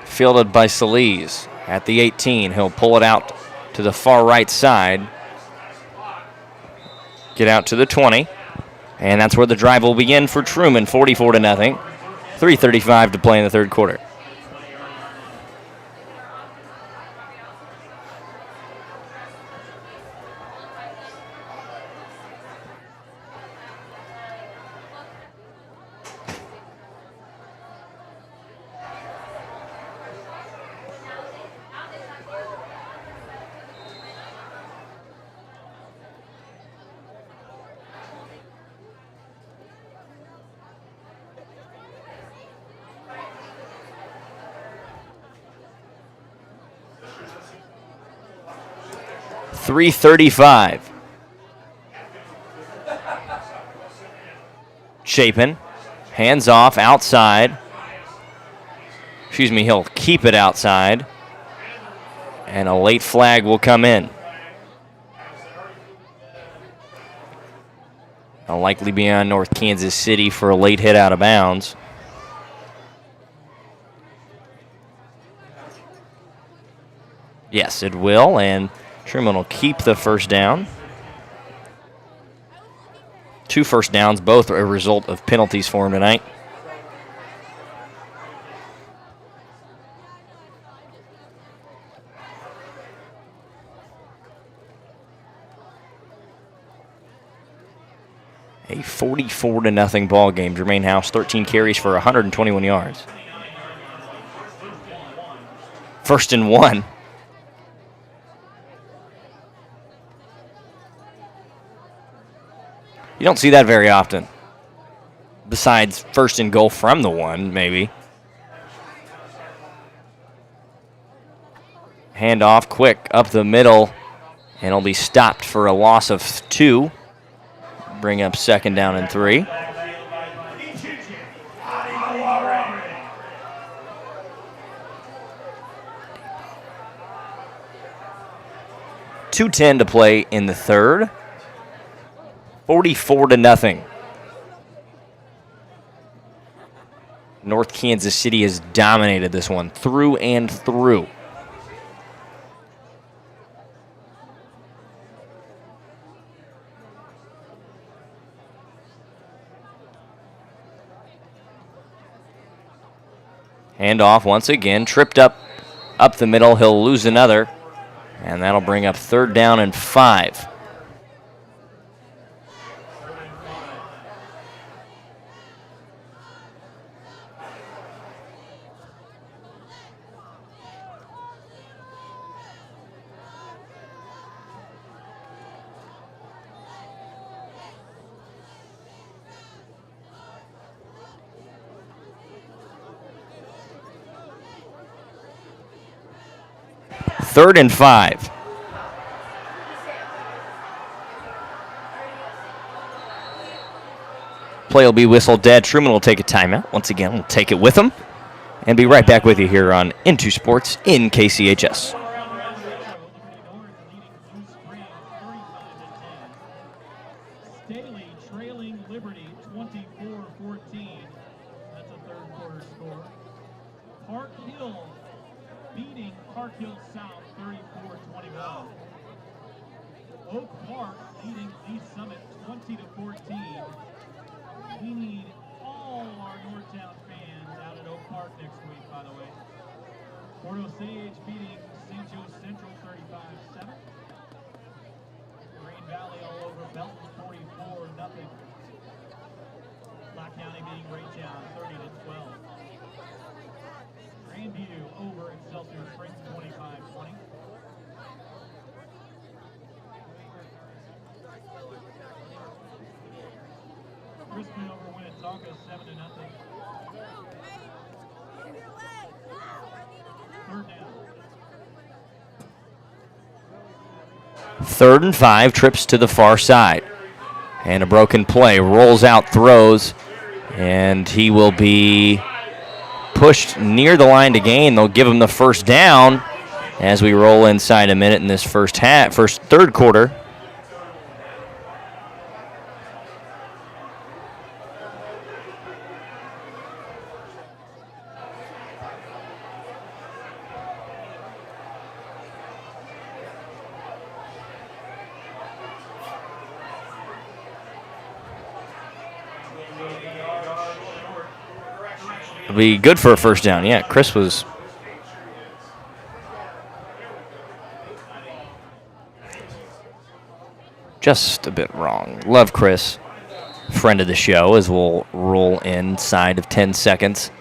fielded by Solis at the 18. He'll pull it out to the far right side. Get out to the 20. And that's where the drive will begin for Truman, 44-0. 3:35 to play in the third quarter. 3:35. Chapin, hands off, outside. Excuse me, he'll keep it outside. And a late flag will come in. I'll likely be on North Kansas City for a late hit out of bounds. Yes, it will, and Truman will keep the first down. 2 first downs, both are a result of penalties for him tonight. A 44-0 ball game. Jermaine House, 13 carries for 121 yards. 1st and 1. You don't see that very often. Besides 1st and goal from the 1, maybe. Handoff quick up the middle, and it'll be stopped for a loss of 2. Bring up 2nd down and 3. .210 to play in the 3rd. 44-0. North Kansas City has dominated this one through and through. Handoff once again, tripped up the middle. He'll lose another, and that'll bring up 3rd down and 5. Third and 5. Play will be whistled dead. Truman will take a timeout. Once again, we'll take it with him and be right back with you here on Into Sports in KCHS. Staley trailing Liberty 24-14. That's a 3rd quarter score. Park Hill beating Park Hill South 34-21. Oak Park leading East Summit 20-14. We need all our Northtown fans out at Oak Park next week, by the way. Port Osage beating St. Joe Central 35-7. Green Valley all over Belton 44-0. Black County beating Raytown 30-12. Grandview over Excelsior Springs 25-20. Crispin over Winnetonka 7-0. 3rd down. 3rd and 5, trips to the far side. And a broken play, rolls out, throws, and he will be pushed near the line to gain. They'll give him the 1st down as we roll inside a minute in this first 3rd quarter. It'll be good for a 1st down. Yeah, Chris was just a bit wrong. Love Chris, friend of the show, as we'll roll inside of 10 seconds.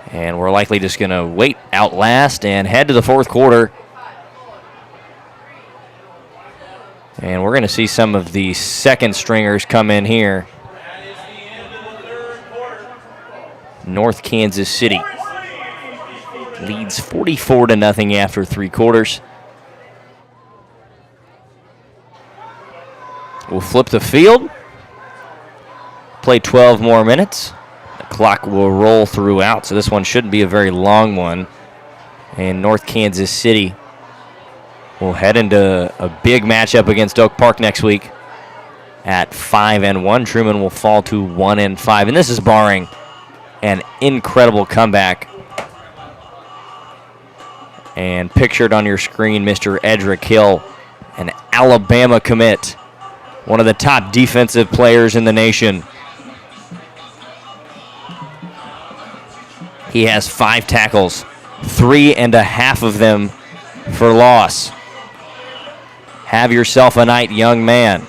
And we're likely just going to wait, outlast, and head to the 4th quarter. And we're going to see some of the 2nd stringers come in here. North Kansas City leads 44-0 after 3 quarters. will flip the field. Play 12 more minutes. The clock will roll throughout, so this one shouldn't be a very long one. And North Kansas City will head into a big matchup against Oak Park next week at 5-1. Truman will fall to 1-5, and this is barring an incredible comeback. And pictured on your screen, Mr. Edric Hill, an Alabama commit, one of the top defensive players in the nation. He has 5 tackles, 3.5 of them for loss. Have yourself a night, young man.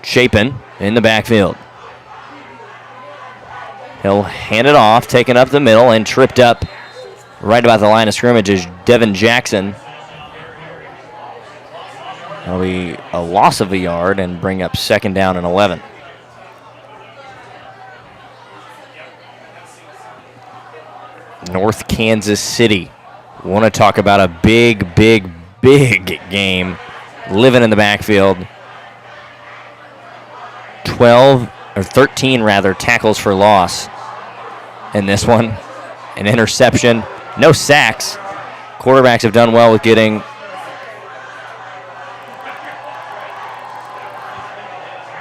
Chapin in the backfield. He'll hand it off, taken up the middle, and tripped up right about the line of scrimmage is Devin Jackson. That'll be a loss of a yard and bring up 2nd down and 11. North Kansas City want to talk about a big game living in the backfield. 13 tackles for loss in this one. An interception, no sacks. Quarterbacks have done well with getting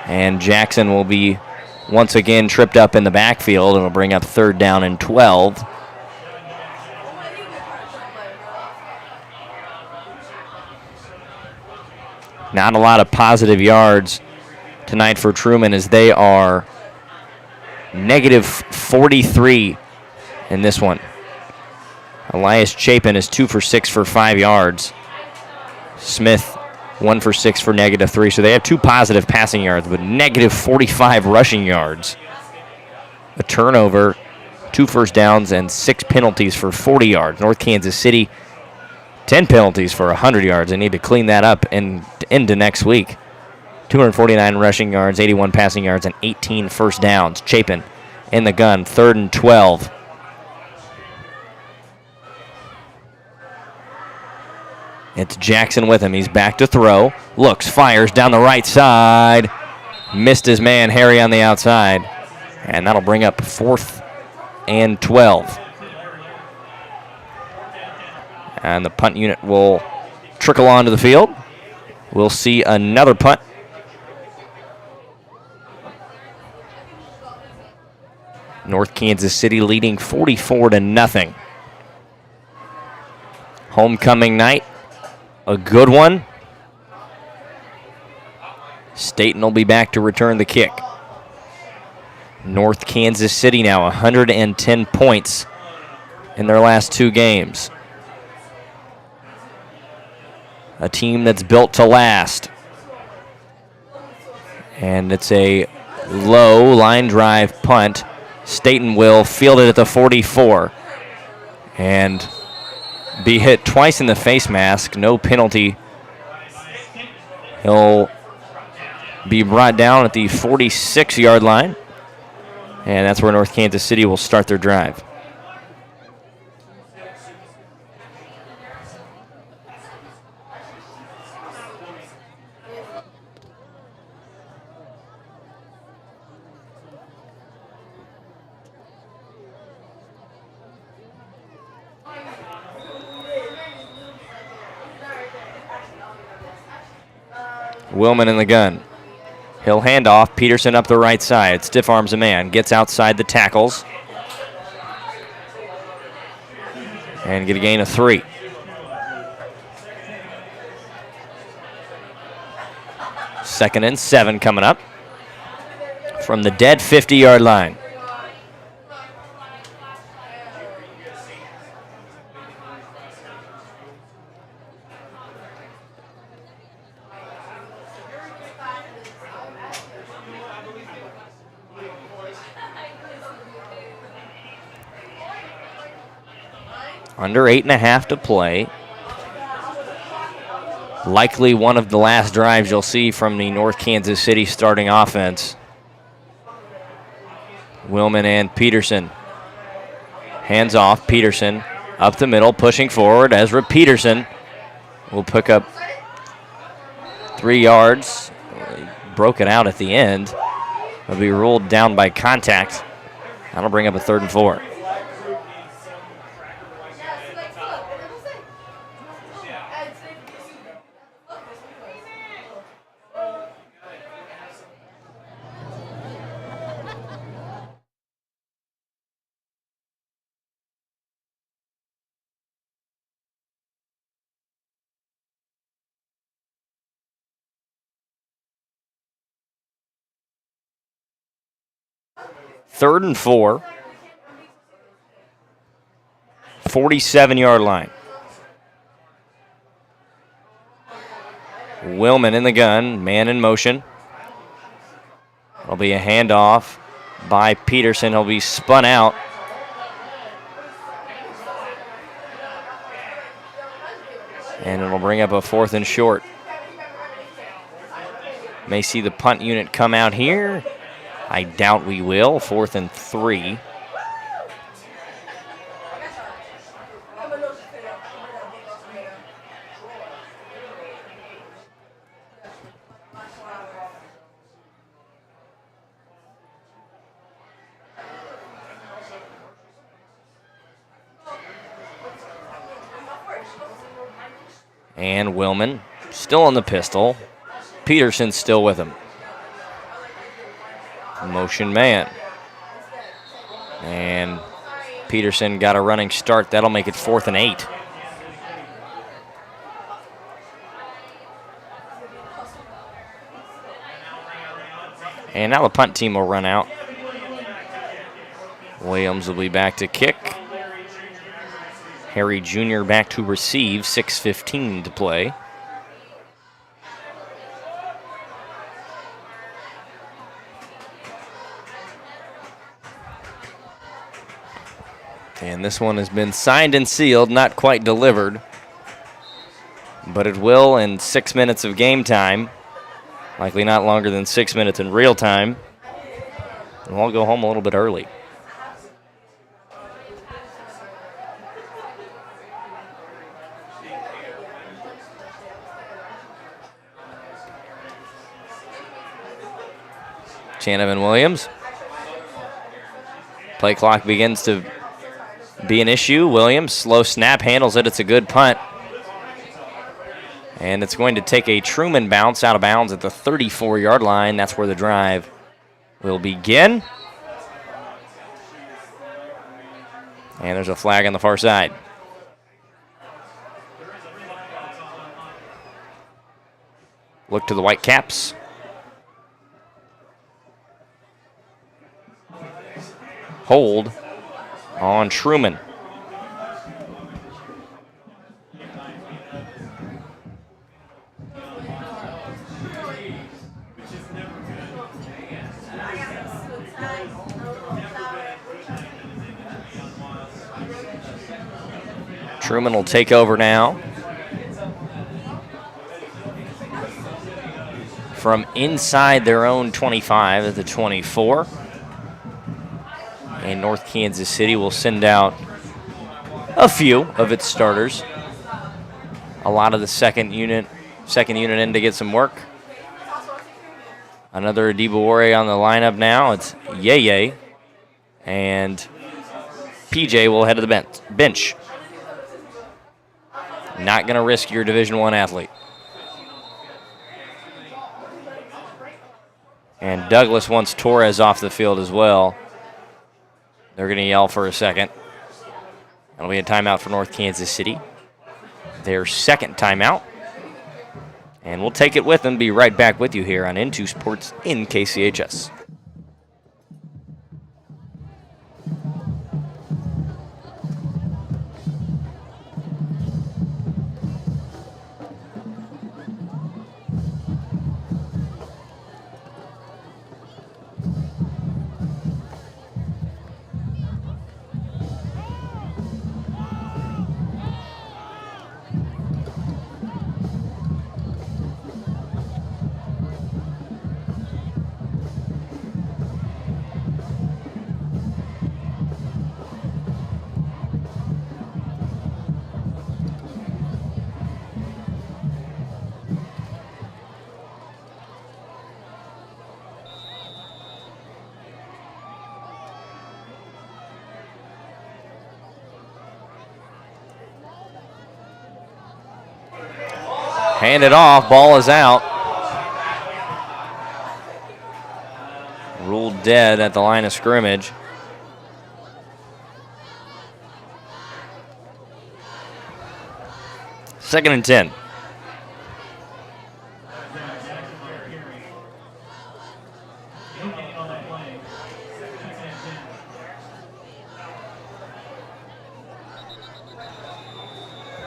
and Jackson will be once again tripped up in the backfield and will bring up 3rd down and 12. Not a lot of positive yards tonight for Truman as they are negative 43 in this one. Elias Chapin is 2 for 6 for 5 yards. Smith 1 for 6 for -3. So they have 2 positive passing yards, but negative 45 rushing yards. A turnover, 2 first downs, and 6 penalties for 40 yards. North Kansas City, 10 penalties for 100 yards. They need to clean that up and into next week. 249 rushing yards, 81 passing yards, and 18 first downs. Chapin in the gun, 3rd and 12. It's Jackson with him. He's back to throw. Looks, fires down the right side. Missed his man, Harry, on the outside. And that'll bring up 4th and 12. And the punt unit will trickle onto the field. We'll see another punt. North Kansas City leading 44-0. Homecoming night, a good one. Staten will be back to return the kick. North Kansas City now 110 points in their last 2 games. A team that's built to last. And it's a low line drive punt. Staten will field it at the 44 and be hit twice in the face mask. No penalty. He'll be brought down at the 46-yard line, and that's where North Kansas City will start their drive. Willman in the gun. He'll hand off. Peterson up the right side. Stiff arms a man. Gets outside the tackles. And get a gain of 3. Second and 7 coming up from the dead 50-yard line. Under 8.5 to play. Likely one of the last drives you'll see from the North Kansas City starting offense. Willman and Peterson Hands off. Peterson up the middle, pushing forward. Ezra Peterson will pick up 3 yards. Broke it out at the end. Will be ruled down by contact. That'll bring up a 3rd and 4. Third and 4. 47-yard line. Willman in the gun, man in motion. It'll be a handoff by Peterson. He'll be spun out. And it'll bring up a 4th and short. May see the punt unit come out here. I doubt we will. 4th and 3. And Willman still on the pistol. Peterson still with him. Motion man. And Peterson got a running start. That'll make it 4th and 8. And now the punt team will run out. Williams will be back to kick. Harry Jr. back to receive. 6:15 to play. And this one has been signed and sealed, not quite delivered. But it will in 6 minutes of game time. Likely not longer than 6 minutes in real time. And we'll go home a little bit early. Chanavan Williams. Play clock begins to be an issue. Williams, slow snap, handles it. It's a good punt. And it's going to take a Truman bounce out of bounds at the 34-yard line. That's where the drive will begin. And there's a flag on the far side. Look to the Whitecaps. Hold on Truman. Truman will take over now. From inside their own 25 at the 24. And North Kansas City will send out a few of its starters. A lot of the second unit in to get some work. Another Adibawari on the lineup now. It's Yeye. And PJ will head to the bench. Not going to risk your Division I athlete. And Douglas wants Torres off the field as well. They're going to yell for a second. That'll be a timeout for North Kansas City. Their second timeout. And we'll take it with them. Be right back with you here on N2 Sports in KCHS. Hand it off. Ball is out. Ruled dead at the line of scrimmage. Second and 10.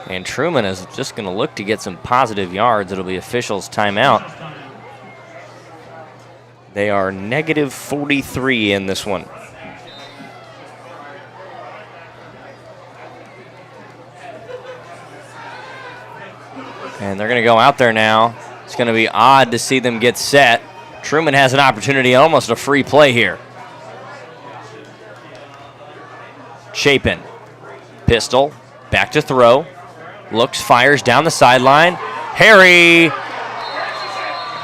And Truman is just going to look to get some positive yards. It'll be officials' timeout. They are negative 43 in this one. And they're going to go out there now. It's going to be odd to see them get set. Truman has an opportunity, almost a free play here. Chapin. Pistol. Back to throw. Looks, fires down the sideline. Harry.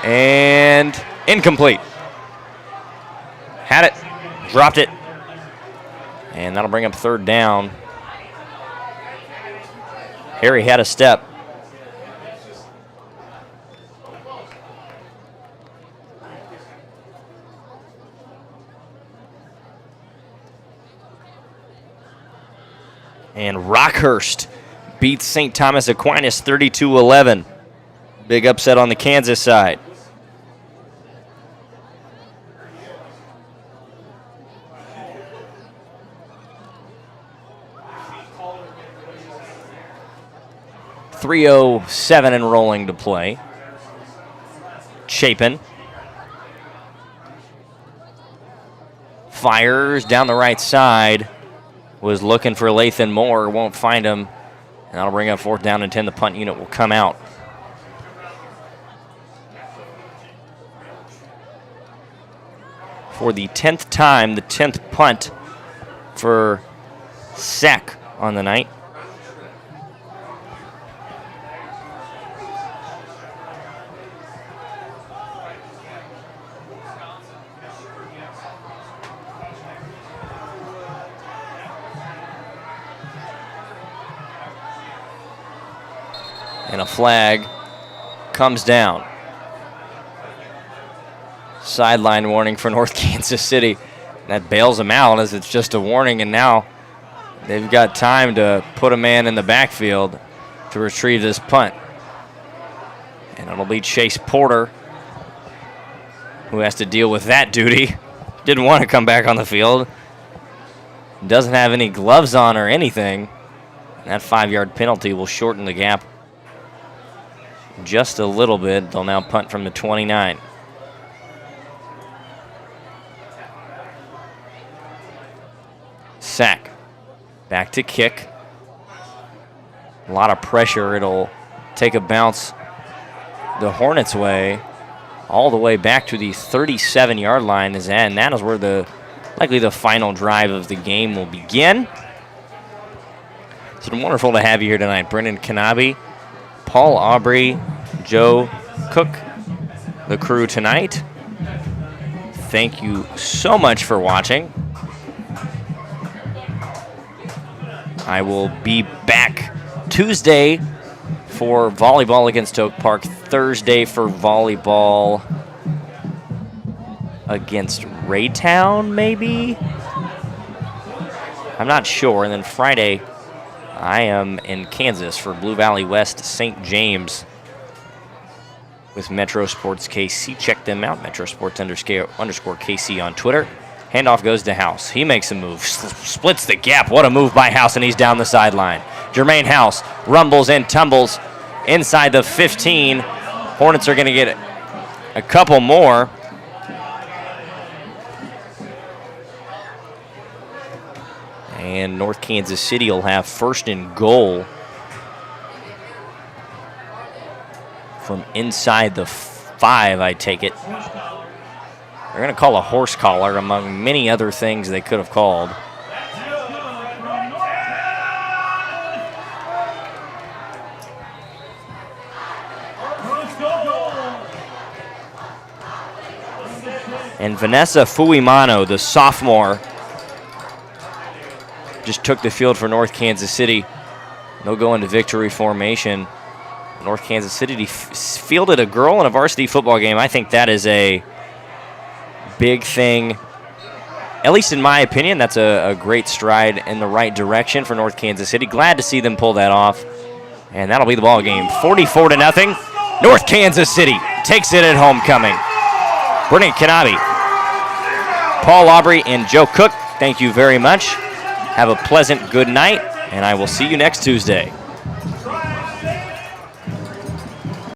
And incomplete. Had it. Dropped it. And that'll bring up third down. Harry had a step. And Rockhurst beats St. Thomas Aquinas 32-11. Big upset on the Kansas side. .307 and rolling to play. Chapin. Fires down the right side. Was looking for Lathan Moore, won't find him. And that'll bring up fourth down and 10. The punt unit will come out. For the 10th time, the 10th punt for Sack on the night. And a flag comes down. Sideline warning for North Kansas City. That bails them out as it's just a warning, and now they've got time to put a man in the backfield to retrieve this punt. And it'll be Chase Porter who has to deal with that duty. Didn't want to come back on the field. Doesn't have any gloves on or anything. That 5-yard penalty will shorten the gap just a little bit. They'll now punt from the 29. Sack. Back to kick. A lot of pressure. It'll take a bounce the Hornets' way, all the way back to the 37-yard line. And that is where likely the final drive of the game will begin. It's been wonderful to have you here tonight. Brendan Kanabe, Paul Aubrey, Joe Cook, the crew tonight. Thank you so much for watching. I will be back Tuesday for volleyball against Oak Park, Thursday for volleyball against Raytown, maybe? I'm not sure. And then Friday, I am in Kansas for Blue Valley West St. James with Metro Sports KC. Check them out, Metro Sports _ KC on Twitter. Handoff goes to House. He makes a move, splits the gap. What a move by House, and he's down the sideline. Jermaine House rumbles and tumbles inside the 15. Hornets are going to get a couple more. And North Kansas City will have first and goal from inside the 5, I take it. They're going to call a horse collar among many other things they could have called. And Vanessa Fuimano, the sophomore, just took the field for North Kansas City. They'll go into victory formation. North Kansas City fielded a girl in a varsity football game. I think that is a big thing. At least in my opinion, that's a great stride in the right direction for North Kansas City. Glad to see them pull that off. And that'll be the ball game. 44-0. North Kansas City takes it at homecoming. Brittany Kanabi, Paul Aubry, and Joe Cook, thank you very much. Have a pleasant good night, and I will see you next Tuesday.